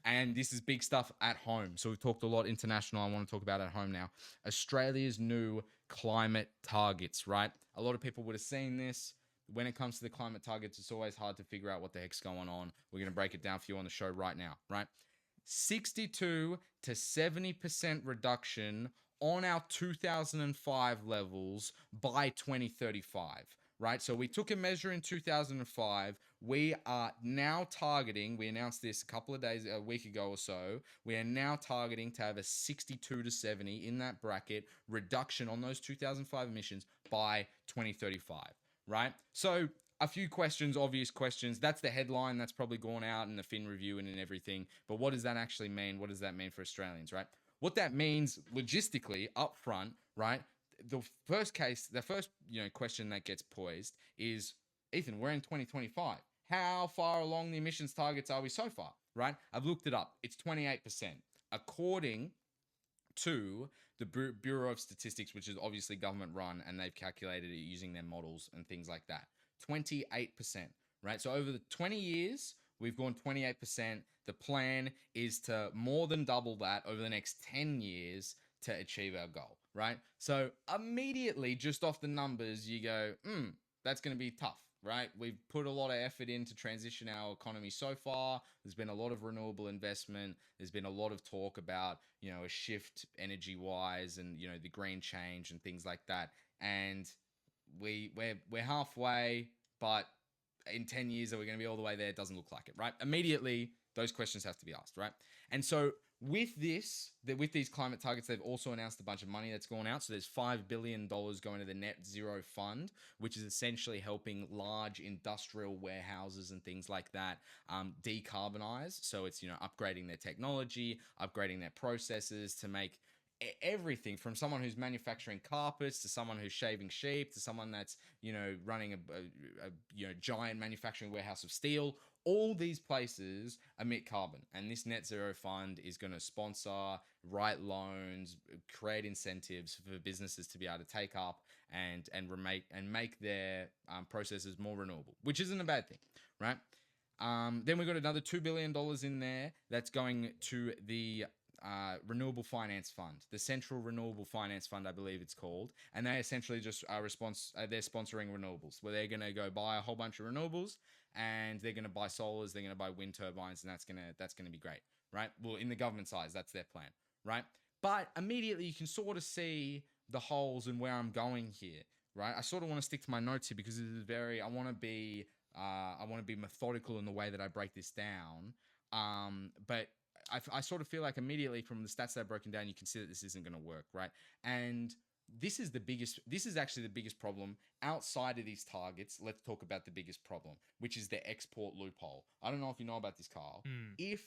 And this is big stuff at home. So we've talked a lot international. I want to talk about at home now. Australia's new climate targets, right? A lot of people would have seen this. When it comes to the climate targets, it's always hard to figure out what the heck's going on. We're going to break it down for you on the show right now, right? 62 to 70% reduction on our 2005 levels by 2035, right? So we took a measure in 2005. We are now targeting, we announced this a week ago or so, we are now targeting to have a 62 to 70 in that bracket reduction on those 2005 emissions by 2035, right? So a few questions, obvious questions. That's the headline. That's probably gone out in the Fin review and in everything. But what does that actually mean? What does that mean for Australians, right? What that means logistically up front, right? The first question that gets posed is, Ethan, we're in 2025. How far along the emissions targets are we so far, right? I've looked it up. It's 28%. According to the Bureau of Statistics, which is obviously government run, and they've calculated it using their models and things like that. 28%, right? So over the 20 years, we've gone 28%. The plan is to more than double that over the next 10 years to achieve our goal, right? So immediately, just off the numbers, you go, that's going to be tough, right? We've put a lot of effort in to transition our economy so far. There's been a lot of renewable investment. There's been a lot of talk about, a shift energy-wise and, the green change and things like that. And we're halfway, but in 10 years are we going to be all the way there? It doesn't look like it, right? Immediately, those questions have to be asked, right? And so with these climate targets, they've also announced a bunch of money that's gone out. So there's $5 billion going to the Net Zero Fund, which is essentially helping large industrial warehouses and things like that decarbonize. So it's, upgrading their technology, upgrading their processes to make everything from someone who's manufacturing carpets to someone who's shaving sheep to someone that's running a giant manufacturing warehouse of steel. All these places emit carbon, and this net zero fund is going to sponsor, write loans, create incentives for businesses to be able to take up and make their processes more renewable, which isn't a bad thing, right? Then we've got another $2 billion in there that's going to the Renewable Finance Fund, the Central Renewable Finance Fund, I believe it's called, and they essentially just they're sponsoring renewables, where they're going to go buy a whole bunch of renewables, and they're going to buy solars, they're going to buy wind turbines, and that's going to be great, right? Well, in the government size, that's their plan, right? But immediately you can sort of see the holes in where I'm going here, right? I sort of want to stick to my notes here because I want to be methodical in the way that I break this down, but I sort of feel like immediately from the stats that I've broken down, you can see that this isn't going to work, right? And this is actually the biggest problem outside of these targets. Let's talk about the biggest problem, which is the export loophole. I don't know if you know about this, Carl. If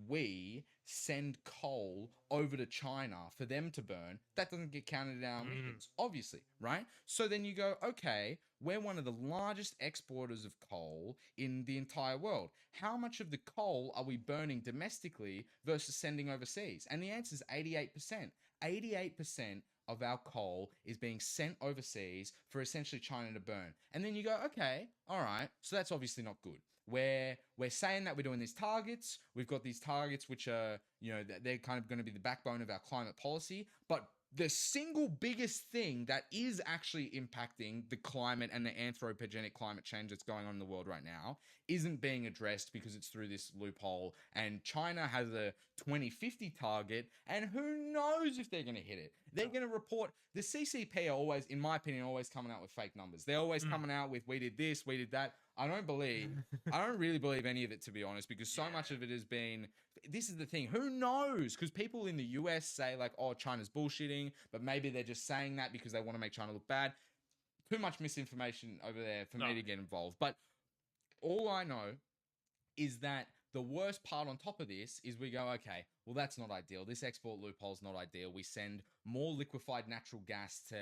we send coal over to China for them to burn, that doesn't get counted in our emissions, obviously, right? So then you go, okay, we're one of the largest exporters of coal in the entire world. How much of the coal are we burning domestically versus sending overseas? And the answer is 88%. 88% of our coal is being sent overseas for essentially China to burn. And then you go, okay, all right, so that's obviously not good. We're saying that we're doing these targets. We've got these targets which are, they're kind of going to be the backbone of our climate policy. But the single biggest thing that is actually impacting the climate and the anthropogenic climate change that's going on in the world right now isn't being addressed because it's through this loophole. And China has a 2050 target, and who knows if they're going to hit it. They're going to report. The CCP are always, in my opinion, always coming out with fake numbers. They're always coming out with, we did this, we did that. I don't really believe any of it, to be honest, because so much of it has been, this is the thing, who knows? Because people in the US say like, oh, China's bullshitting, but maybe they're just saying that because they want to make China look bad. Too much misinformation over there for me to get involved. But all I know is that the worst part on top of this is we go, okay, well, that's not ideal. This export loophole is not ideal. We send more liquefied natural gas to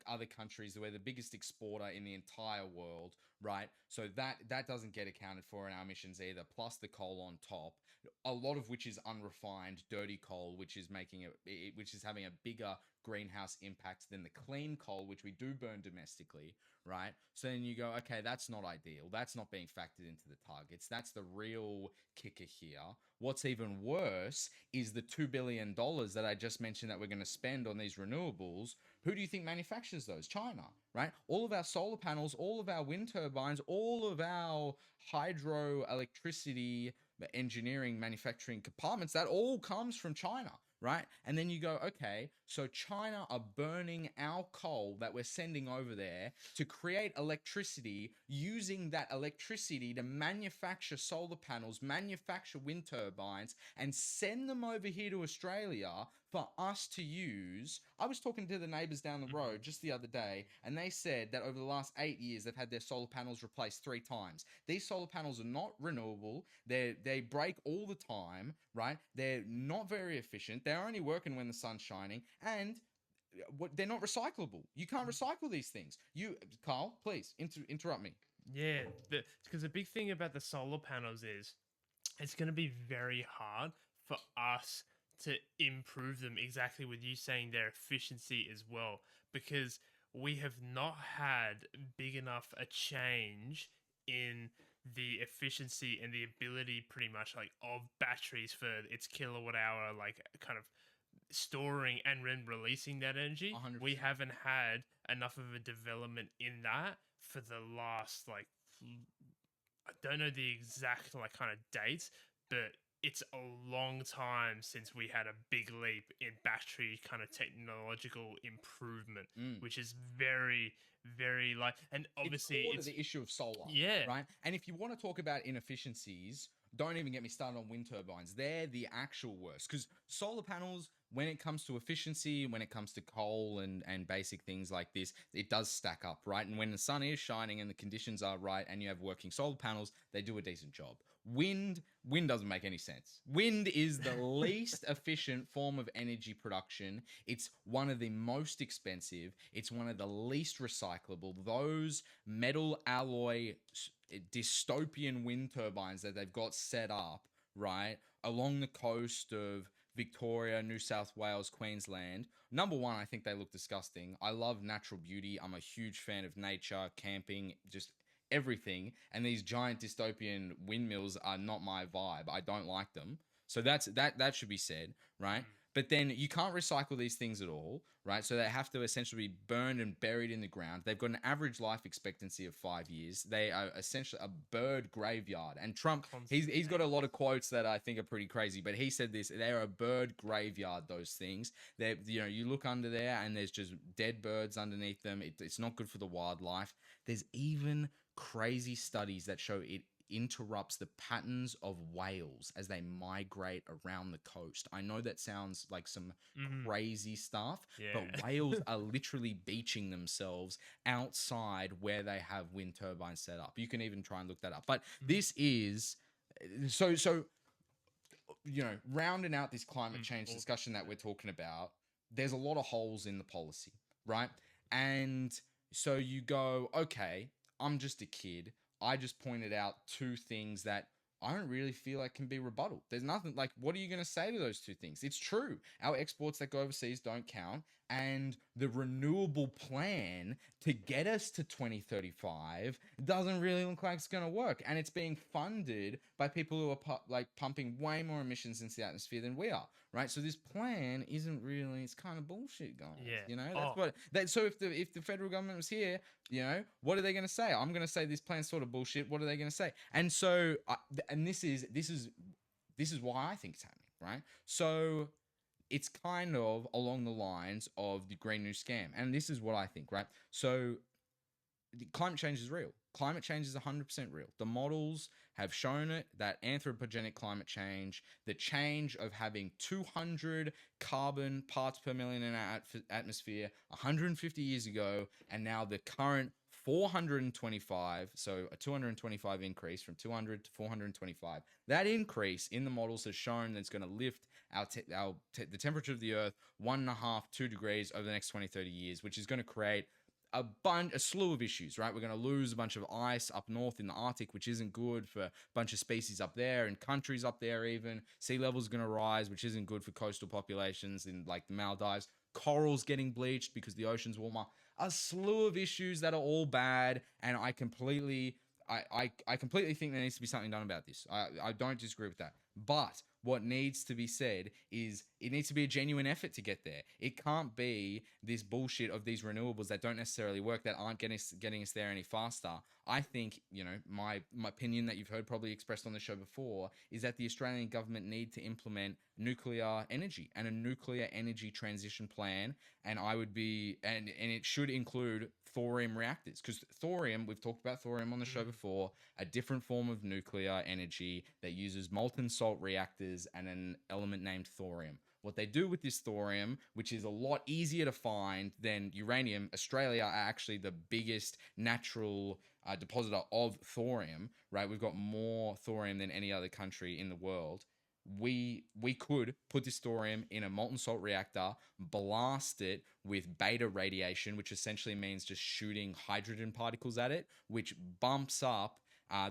other countries. We're the biggest exporter in the entire world, right? So that doesn't get accounted for in our emissions either, plus the coal on top, a lot of which is unrefined, dirty coal, which is which is having a bigger greenhouse impact than the clean coal, which we do burn domestically, right? So then you go, okay, that's not ideal. That's not being factored into the targets. That's the real kicker here. What's even worse is the $2 billion that I just mentioned that we're going to spend on these renewables. Who do you think manufactures those? China, right? All of our solar panels, all of our wind turbines, all of our hydroelectricity engineering, manufacturing compartments, that all comes from China, right? And then you go, okay, so China are burning our coal that we're sending over there to create electricity, using that electricity to manufacture solar panels, manufacture wind turbines, and send them over here to Australia for us to use. I was talking to the neighbors down the road just the other day, and they said that over the last 8 years, they've had their solar panels replaced 3 times. These solar panels are not renewable. They break all the time, right? They're not very efficient. They're only working when the sun's shining, and they're not recyclable. You can't recycle these things. Carl, please interrupt me. Yeah, because the big thing about the solar panels is it's going to be very hard for us to improve them, exactly with you saying their efficiency as well, because we have not had big enough a change in the efficiency and the ability pretty much like of batteries for its kilowatt hour, like kind of storing and then releasing that energy. 100%. We haven't had enough of a development in that for the last, like, I don't know the exact like kind of dates, but it's a long time since we had a big leap in battery kind of technological improvement, which is very, very like, and obviously it's the issue of solar, yeah, right? And if you want to talk about inefficiencies, don't even get me started on wind turbines. They're the actual worst, because solar panels, when it comes to efficiency, when it comes to coal and basic things like this, it does stack up, right? And when the sun is shining and the conditions are right and you have working solar panels, they do a decent job. Wind doesn't make any sense. Wind is the least efficient form of energy production. It's one of the most expensive. It's one of the least recyclable. Those metal alloy dystopian wind turbines that they've got set up, right, along the coast of Victoria, New South Wales, Queensland. Number one, I think they look disgusting. I love natural beauty. I'm a huge fan of nature, camping, just everything. And these giant dystopian windmills are not my vibe. I don't like them. So that should be said, right? But then you can't recycle these things at all, right? So they have to essentially be burned and buried in the ground. They've got an average life expectancy of 5 years. They are essentially a bird graveyard. And Trump, he's got a lot of quotes that I think are pretty crazy, but he said this: they're a bird graveyard, those things. They're, you look under there and there's just dead birds underneath them. It's not good for the wildlife. There's even crazy studies that show it interrupts the patterns of whales as they migrate around the coast. I know that sounds like some crazy stuff, but whales are literally beaching themselves outside where they have wind turbines set up. You can even try and look that up. But this is so rounding out this climate change discussion that we're talking about, there's a lot of holes in the policy, right? And so you go, okay, I'm just a kid. I just pointed out 2 things that I don't really feel like can be rebutted. There's nothing like, what are you going to say to those 2 things? It's true. Our exports that go overseas don't count. And the renewable plan to get us to 2035 doesn't really look like it's going to work. And it's being funded by people who are pumping way more emissions into the atmosphere than we are, right? So this plan isn't really, it's kind of bullshit, guys. That's so if the federal government was here, what are they going to say? I'm going to say this plan's sort of bullshit. What are they going to say? And so, and this is why I think it's happening, right? So it's kind of along the lines of the Green New Scam. And this is what I think, right? So climate change is real. Climate change is 100% real. The models have shown it, that anthropogenic climate change, the change of having 200 carbon parts per million in our atmosphere 150 years ago, and now the current 425, so a 225 increase from 200 to 425. That increase in the models has shown that it's going to lift the temperature of the Earth 1.5, 2 degrees over the next 20, 30 years, which is going to create a slew of issues, right? We're going to lose a bunch of ice up north in the Arctic, which isn't good for a bunch of species up there and countries up there even. Sea levels are going to rise, which isn't good for coastal populations in like the Maldives. Corals getting bleached because the ocean's warmer. A slew of issues that are all bad, and I completely think there needs to be something done about this. I don't disagree with that. But what needs to be said is it needs to be a genuine effort to get there. It can't be this bullshit of these renewables that don't necessarily work, that aren't getting us there any faster. I think, my opinion that you've heard probably expressed on the show before is that the Australian government need to implement nuclear energy and a nuclear energy transition plan. And and it should include thorium reactors, because thorium, we've talked about thorium on the show before, a different form of nuclear energy that uses molten salt reactors and an element named thorium. What they do with this thorium, which is a lot easier to find than uranium, Australia are actually the biggest natural depositor of thorium, right? We've got more thorium than any other country in the world. We could put this thorium in a molten salt reactor, blast it with beta radiation, which essentially means just shooting hydrogen particles at it, which bumps up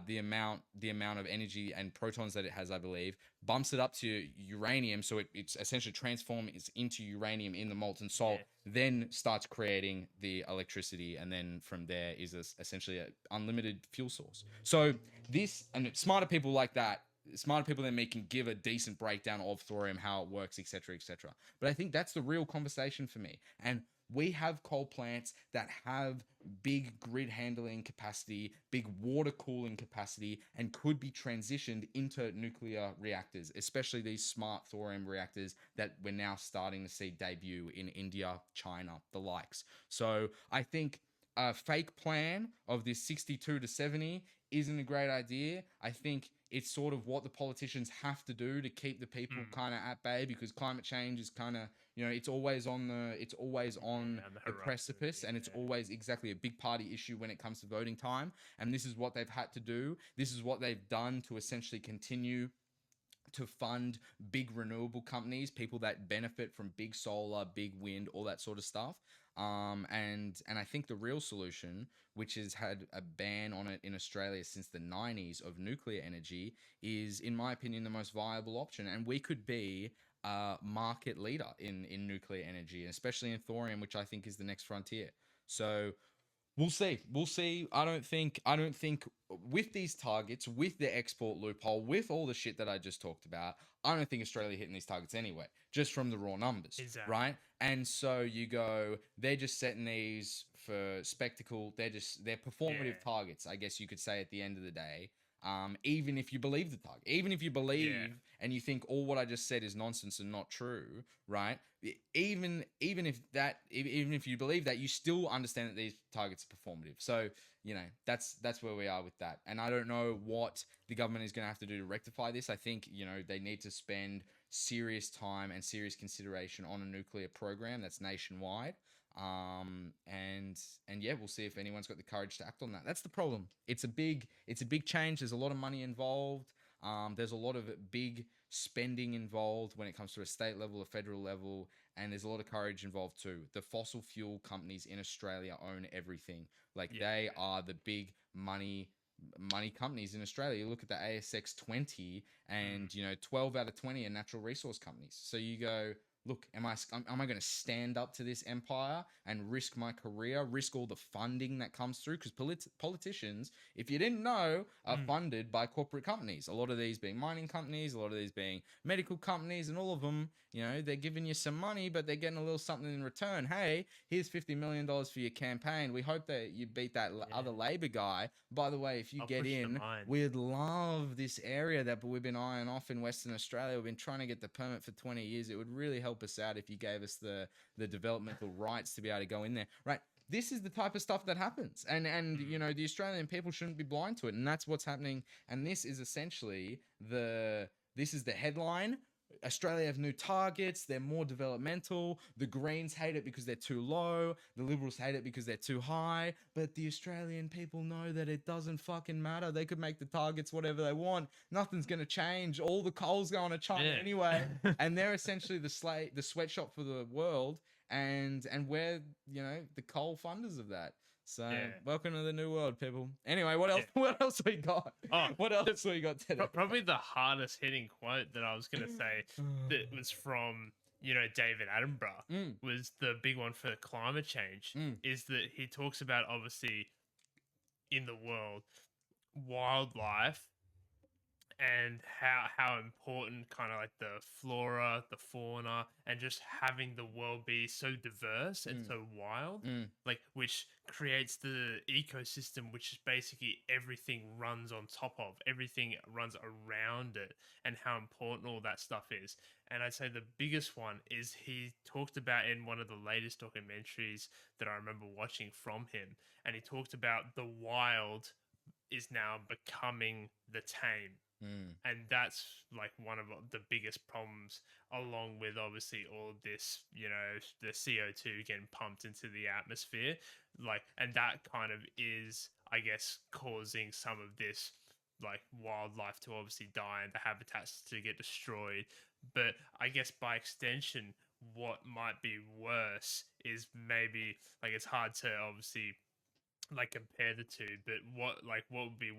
the amount of energy and protons that it has, I believe, bumps it up to uranium, so it's essentially transforms into uranium in the molten salt, then starts creating the electricity, and then from there is essentially an unlimited fuel source. So this, and smarter people like that, smarter people than me, can give a decent breakdown of thorium, how it works, etc., etc. But I think that's the real conversation for me. And we have coal plants that have big grid handling capacity, big water cooling capacity, and could be transitioned into nuclear reactors, especially these smart thorium reactors that we're now starting to see debut in India, China, the likes. So I think a fake plan of this 62 to 70 isn't a great idea. I think it's sort of what the politicians have to do to keep the people kind of at bay, because climate change is kind of, it's always on the precipice, and it's always exactly a big party issue when it comes to voting time. And this is what they've had to do. This is what they've done to essentially continue to fund big renewable companies, people that benefit from big solar, big wind, all that sort of stuff. And I think the real solution, which has had a ban on it in Australia since the 90s of nuclear energy, is, in my opinion, the most viable option. And we could be a market leader in nuclear energy, especially in thorium, which I think is the next frontier. So we'll see. I don't think with these targets, with the export loophole, with all the shit that I just talked about, I don't think Australia hitting these targets anyway, just from the raw numbers. Exactly. Right? And so you go, they're just setting these for spectacle. They're performative targets, I guess you could say, at the end of the day. Even if you believe the target, even if you believe and you think all what I just said is nonsense and not true, right? Even if you believe that, you still understand that these targets are performative. So, that's where we are with that. And I don't know what the government is going to have to do to rectify this. I think, they need to spend serious time and serious consideration on a nuclear program that's nationwide. And yeah, we'll see if anyone's got the courage to act on that. That's the problem. It's a big change. There's a lot of money involved. There's a lot of big spending involved when it comes to a state level, a federal level, and there's a lot of courage involved too. The fossil fuel companies in Australia own everything. They are the big money companies in Australia. You look at the ASX 20, and 12 out of 20 are natural resource companies. So you go, look, am I going to stand up to this empire and risk my career, risk all the funding that comes through? Because politicians, if you didn't know, are funded by corporate companies. A lot of these being mining companies, a lot of these being medical companies, and all of them, they're giving you some money, but they're getting a little something in return. Hey, here's $50 million for your campaign. We hope that you beat that other Labor guy. By the way, if you get in, we'd love this area that we've been eyeing off in Western Australia. We've been trying to get the permit for 20 years. It would really help us out if you gave us the developmental rights to be able to go in there, right? This is the type of stuff that happens, and the Australian people shouldn't be blind to it, and that's what's happening. And this is essentially this is the headline Australia have new targets. They're more developmental. The Greens hate it because they're too low. The Liberals hate it because they're too high. But the Australian people know that it doesn't fucking matter. They could make the targets whatever they want. Nothing's going to change. All the coal's going to China anyway. And they're essentially the sweatshop for the world. And we're, the coal funders of that. So welcome to the new world, people. Anyway, what else? What else we got? What else we got today? Probably the hardest hitting quote that I was gonna say that was from David Attenborough was the big one for climate change. Is that he talks about obviously in the world wildlife and how important kind of like the flora, the fauna, and just having the world be so diverse and so wild, like which creates the ecosystem, which is basically everything runs on top of, everything runs around it, and how important all that stuff is. And I'd say the biggest one is he talked about in one of the latest documentaries that I remember watching from him, and he talked about the wild is now becoming the tame. And that's like one of the biggest problems, along with obviously all of this, the CO2 getting pumped into the atmosphere. And that kind of is, I guess, causing some of this like wildlife to obviously die and the habitats to get destroyed. But I guess by extension, what might be worse is maybe like it's hard to obviously like compare the two, but what would be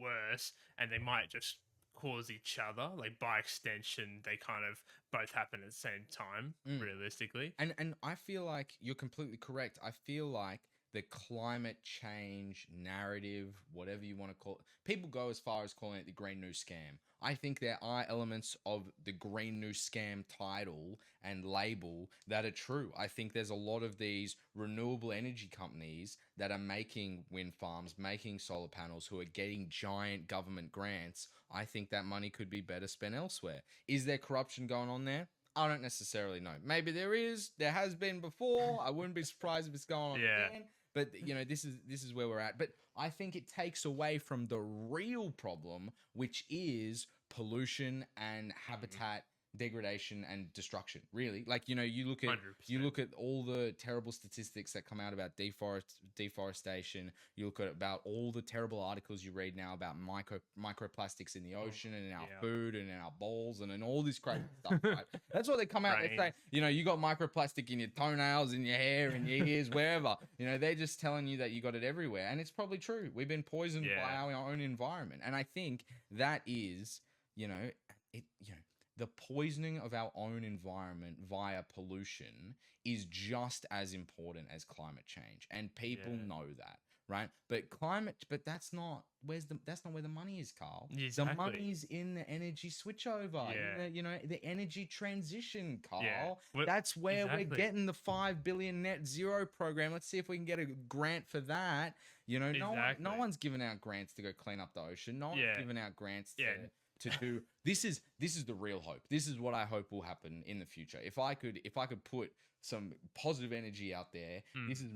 worse, and they might just cause each other, like by extension they kind of both happen at the same time, realistically. And I feel like you're completely correct. I feel like the climate change narrative, whatever you want to call it, people go as far as calling it the Green New Scam. I think there are elements of the Green New Scam title and label that are true. I think there's a lot of these renewable energy companies that are making wind farms, making solar panels, who are getting giant government grants. I think that money could be better spent elsewhere. Is there corruption going on there? I don't necessarily know. Maybe there is. There has been before. I wouldn't be surprised if it's going on again. But this is where we're at. But I think it takes away from the real problem, which is pollution and habitat degradation and destruction. Really, like you look at 100%. All the terrible statistics that come out about deforestation. You look at about all the terrible articles you read now about microplastics in the ocean and in our food and in our bowls and in all this crazy stuff. Right? That's what they come out. They say, you got microplastic in your toenails, in your hair, in your ears, wherever. They're just telling you that you got it everywhere, and it's probably true. We've been poisoned by our own environment, and I think that is, the poisoning of our own environment via pollution is just as important as climate change, and people know that, right? But that's not where the money is, Carl. Exactly. The money's in the energy switchover, the energy transition, Carl. That's where we're getting the 5 billion net zero program. Let's see if we can get a grant for that. No one's giving out grants to go clean up the ocean. No one's giving out grants to do. This is the real hope. This is what I hope will happen in the future. If I could put some positive energy out there, this is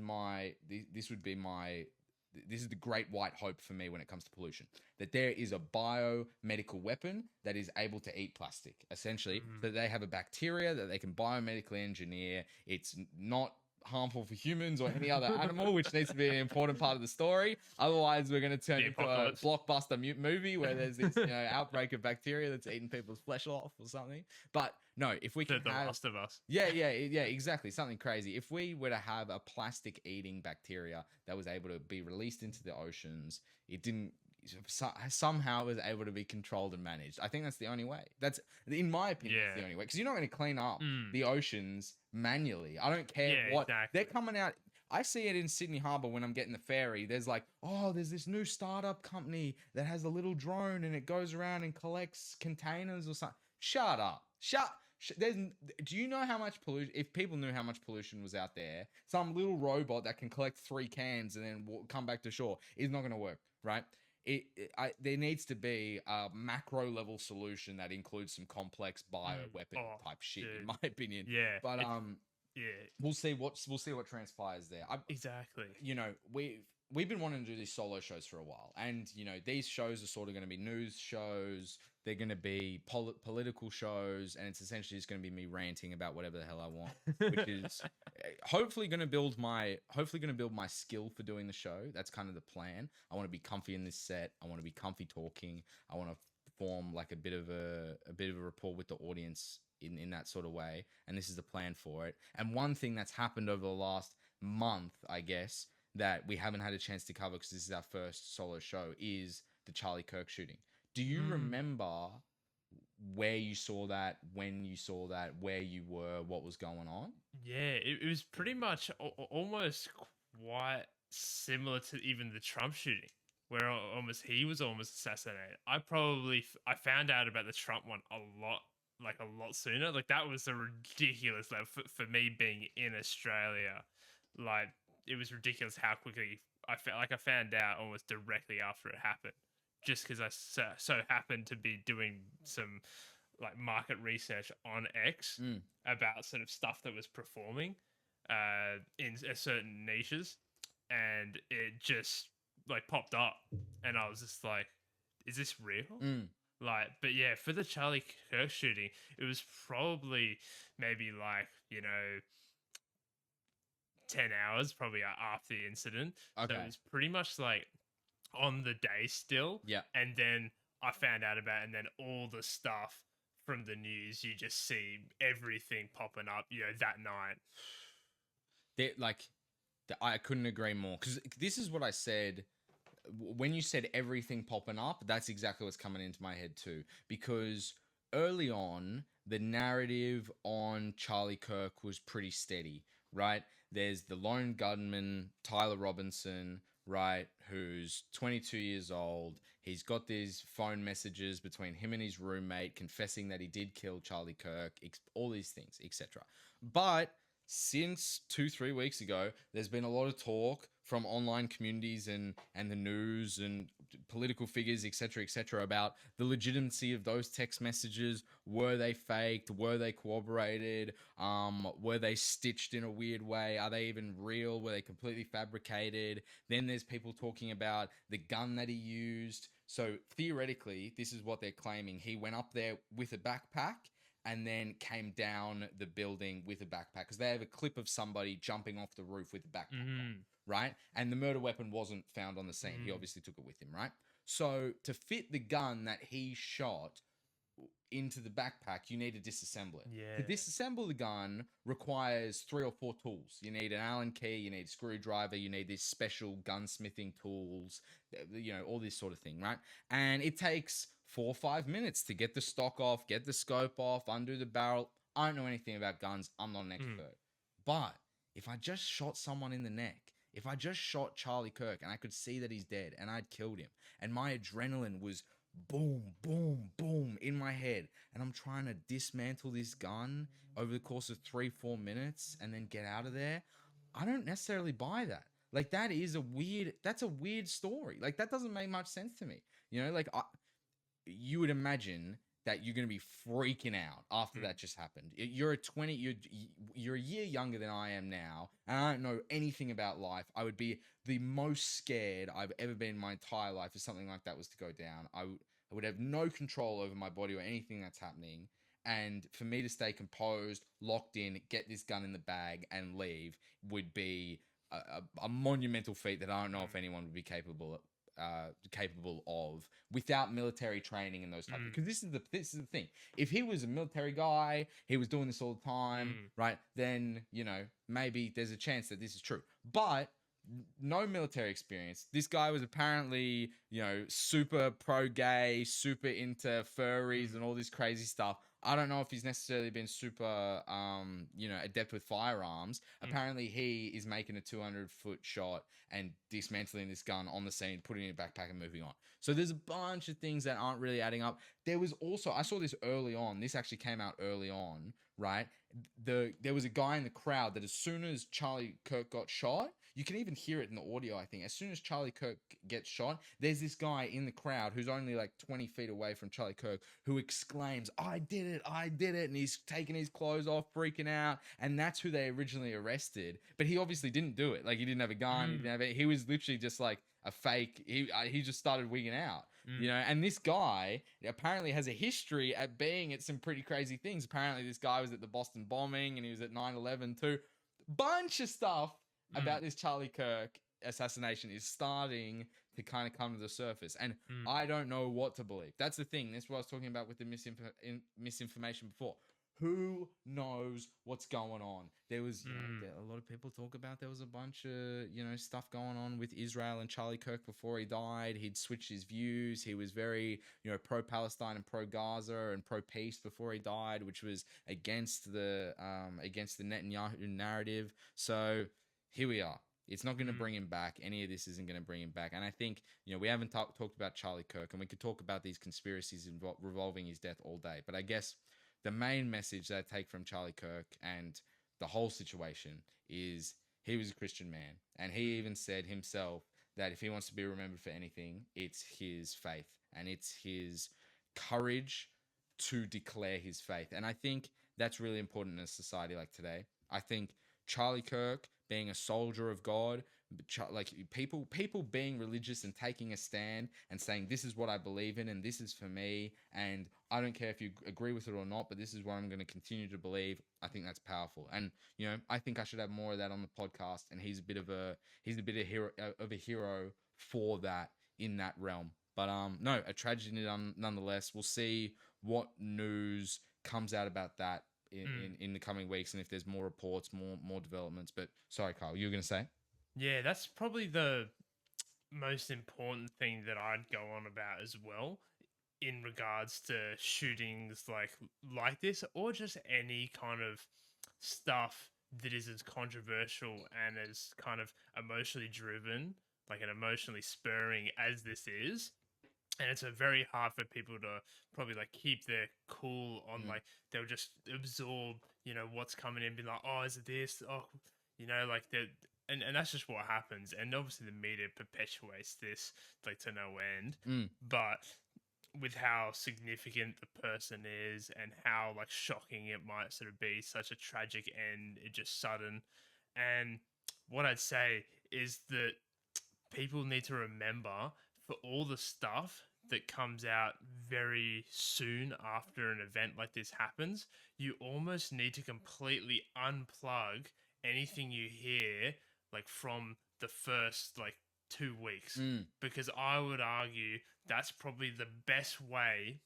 the great white hope for me when it comes to pollution. That there is a biomedical weapon that is able to eat plastic, essentially. That they have a bacteria that they can biomedically engineer. It's not harmful for humans or any other animal, which needs to be an important part of the story. Otherwise, we're going to turn into a blockbuster movie where there's this outbreak of bacteria that's eating people's flesh off or something. But no, if we can The Last of Us. Yeah, exactly. Something crazy. If we were to have a plastic-eating bacteria that was able to be released into the oceans, it didn't somehow was able to be controlled and managed. I think that's the only way. That's, in my opinion, that's the only way. Because you're not going to clean up the oceans manually. I don't care what. Exactly. They're coming out. I see it in Sydney Harbour when I'm getting the ferry. There's there's this new startup company that has a little drone and it goes around and collects containers or something. Shut up. Do you know how much pollution? If people knew how much pollution was out there, some little robot that can collect 3 cans and then come back to shore is not going to work, right? There needs to be a macro level solution that includes some complex bioweapon type shit, in my opinion. Yeah, but we'll see what transpires there. Exactly. we've been wanting to do these solo shows for a while, and these shows are sort of going to be news shows. They're going to be political shows, and it's essentially just going to be me ranting about whatever the hell I want, which is hopefully going to build my skill for doing the show. That's kind of the plan. I want to be comfy in this set. I want to be comfy talking. I want to form like a bit of a rapport with the audience in that sort of way, and this is the plan for it. And one thing that's happened over the last month, I guess, that we haven't had a chance to cover because this is our first solo show is the Charlie Kirk shooting. Do you remember where you saw that, when you saw that, where you were, what was going on? Yeah, it was pretty much almost quite similar to even the Trump shooting, where he was almost assassinated. I found out about the Trump one a lot sooner. Like, that was a ridiculous level for me being in Australia. Like, it was ridiculous how quickly I found out almost directly after it happened, just because I so happened to be doing some like market research on X about sort of stuff that was performing in certain niches, and it just like popped up, and I was just like, is this real? Like, but yeah, for the Charlie Kirk shooting, it was probably maybe like 10 hours probably after the incident. Okay. So it was pretty much like on the day still. Yeah. And then I found out about it, and then all the stuff from the news, you just see everything popping up, that night. I couldn't agree more, because this is what I said when you said everything popping up. That's exactly what's coming into my head too, because early on the narrative on Charlie Kirk was pretty steady, right? There's the lone gunman, Tyler Robinson, right, who's 22 years old. He's got these phone messages between him and his roommate confessing that he did kill Charlie Kirk, all these things, etc. But since 2-3 weeks ago, there's been a lot of talk from online communities and the news and political figures, etc., about the legitimacy of those text messages. Were they faked? Were they corroborated? Were they stitched in a weird way? Are they even real? Were they completely fabricated? Then there's people talking about the gun that he used. So theoretically, this is what they're claiming. He went up there with a backpack and then came down the building with a backpack, because they have a clip of somebody jumping off the roof with a backpack on, right? And the murder weapon wasn't found on the scene. He obviously took it with him, right? So to fit the gun that he shot into the backpack, you need to disassemble it. Yeah. To disassemble the gun requires 3 or 4 tools. You need an Allen key, you need a screwdriver, you need these special gunsmithing tools, all this sort of thing, right? And it takes 4 or 5 minutes to get the stock off, get the scope off, undo the barrel. I don't know anything about guns. I'm not an expert. But if I just shot someone in the neck, if I just shot Charlie Kirk and I could see that he's dead and I'd killed him, and my adrenaline was boom, boom, boom in my head, and I'm trying to dismantle this gun over the course of 3-4 minutes and then get out of there, I don't necessarily buy that. Like, that's a weird story. Like, that doesn't make much sense to me. You would imagine that you're going to be freaking out after that just happened. You're a year younger than I am now, and I don't know anything about life. I would be the most scared I've ever been in my entire life if something like that was to go down. I would have no control over my body or anything that's happening. And for me to stay composed, locked in, get this gun in the bag and leave would be a monumental feat that I don't know if anyone would be capable of without military training and those types. Because this is the thing. If he was a military guy, he was doing this all the time, right? Then maybe there's a chance that this is true. But no military experience. This guy was apparently super pro gay, super into furries and all this crazy stuff. I don't know if he's necessarily been super adept with firearms. Apparently he is making a 200-foot shot and dismantling this gun on the scene, putting it in a backpack and moving on. So there's a bunch of things that aren't really adding up. There was also, I saw this early on. This actually came out early on, right? There was a guy in the crowd that as soon as Charlie Kirk got shot, you can even hear it in the audio, I think. As soon as Charlie Kirk gets shot, there's this guy in the crowd who's only like 20 feet away from Charlie Kirk who exclaims, I did it, I did it. And he's taking his clothes off, freaking out. And that's who they originally arrested. But he obviously didn't do it. Like, he didn't have a gun. He was literally just like a fake. He just started wigging out. You know, and this guy apparently has a history at being at some pretty crazy things. Apparently, this guy was at the Boston bombing and he was at 9/11 too. Bunch of stuff about this Charlie Kirk assassination is starting to kind of come to the surface. And I don't know what to believe. That's the thing. That's what I was talking about with the misinformation before. Who knows what's going on? There was a lot of people talk about there was a bunch of, you know, stuff going on with Israel and Charlie Kirk before he died. He'd switched his views. He was very, you know, pro-Palestine and pro-Gaza and pro-peace before he died, which was against the Netanyahu narrative. So here we are. It's not going to bring him back. Any of this isn't going to bring him back. And I think, you know, we haven't talked about Charlie Kirk, and we could talk about these conspiracies revolving his death all day. But I guess the main message that I take from Charlie Kirk and the whole situation is he was a Christian man. And he even said himself that if he wants to be remembered for anything, it's his faith and it's his courage to declare his faith. And I think that's really important in a society like today. I think Charlie Kirk being a soldier of God, like people being religious and taking a stand and saying, this is what I believe in and this is for me, and I don't care if you agree with it or not, but this is what I'm going to continue to believe. I think that's powerful. And, you know, I think I should have more of that on the podcast, and he's a bit of a hero for that in that realm. But no, a tragedy nonetheless. We'll see what news comes out about that in the coming weeks, and if there's more reports, more developments. But sorry, Kyle, you were going to say? Yeah, that's probably the most important thing that I'd go on about as well in regards to shootings like this, or just any kind of stuff that is as controversial and as kind of emotionally driven, like an emotionally spurring as this is. And it's very hard for people to probably like keep their cool on like they'll just absorb, you know, what's coming in, be like, oh, is it this? Oh, you know, like that. And that's just what happens. And obviously the media perpetuates this like to no end. But with how significant the person is and how like shocking it might sort of be, such a tragic end, it just sudden. And what I'd say is that people need to remember for all the stuff that comes out very soon after an event like this happens, you almost need to completely unplug anything you hear like from the first like 2 weeks, because I would argue that's probably the best way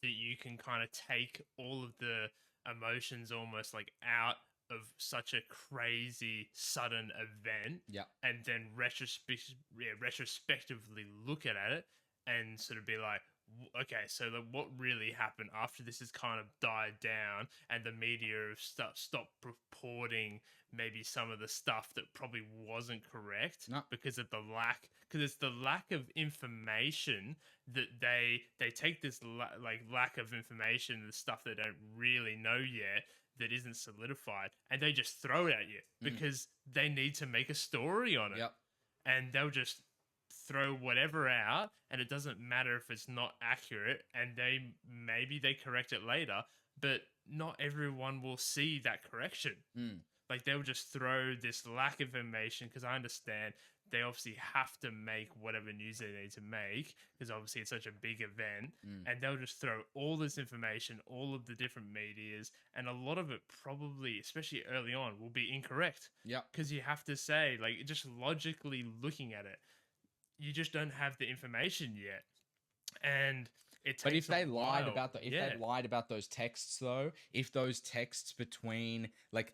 that you can kind of take all of the emotions almost like out of such a crazy sudden event, and then retrospectively look at it and sort of be like, okay, so what really happened after this has kind of died down and the media have stopped reporting maybe some of the stuff that probably wasn't correct because of it's the lack of information that they take this lack of information, the stuff they don't really know yet, that isn't solidified, and they just throw it at you because they need to make a story on it. And they'll just throw whatever out, and it doesn't matter if it's not accurate, and maybe they correct it later, but not everyone will see that correction. Like they'll just throw this lack of information, because I understand they obviously have to make whatever news they need to make, because obviously it's such a big event, and they'll just throw all this information, all of the different medias, and a lot of it probably, especially early on, will be incorrect. Because you have to say, like, just logically looking at it, you just don't have the information yet. And it takes But if they lied while. they lied about those texts though, if those texts between like,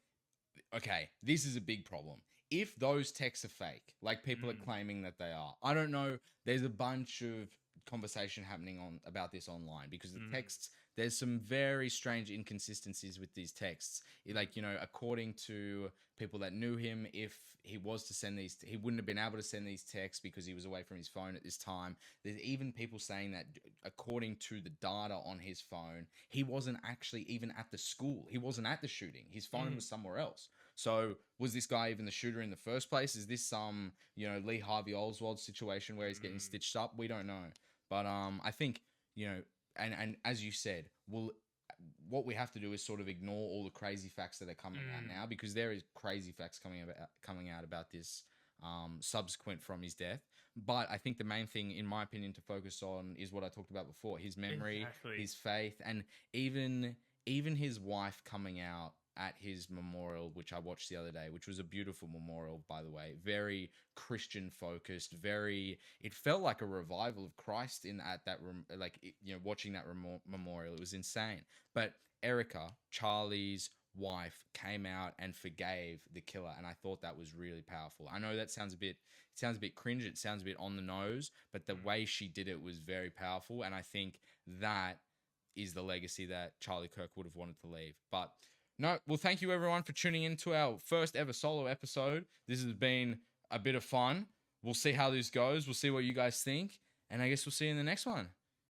okay, this is a big problem. If those texts are fake, like people are claiming that they are, I don't know. There's a bunch of conversation happening about this online, because the texts, there's some very strange inconsistencies with these texts. Like, you know, according to people that knew him, if he was to send these, he wouldn't have been able to send these texts because he was away from his phone at this time. There's even people saying that according to the data on his phone, he wasn't actually even at the school. He wasn't at the shooting. His phone was somewhere else. So was this guy even the shooter in the first place? Is this some, Lee Harvey Oswald situation where he's getting stitched up? We don't know. But I think, and as you said, what we have to do is sort of ignore all the crazy facts that are coming out now, because there is crazy facts coming out about this subsequent from his death. But I think the main thing, in my opinion, to focus on is what I talked about before: his memory, his faith, and even his wife coming out at his memorial, which I watched the other day, which was a beautiful memorial, by the way, very Christian focused, it felt like a revival of Christ watching that memorial. It was insane. But Erica, Charlie's wife, came out and forgave the killer, and I thought that was really powerful. I know that sounds a bit cringe, it sounds a bit on the nose, but the way she did it was very powerful, and I think that is the legacy that Charlie Kirk would have wanted to leave. But no, well, thank you everyone for tuning in to our first ever solo episode. This has been a bit of fun. We'll see how this goes. We'll see what you guys think, and I guess we'll see you in the next one.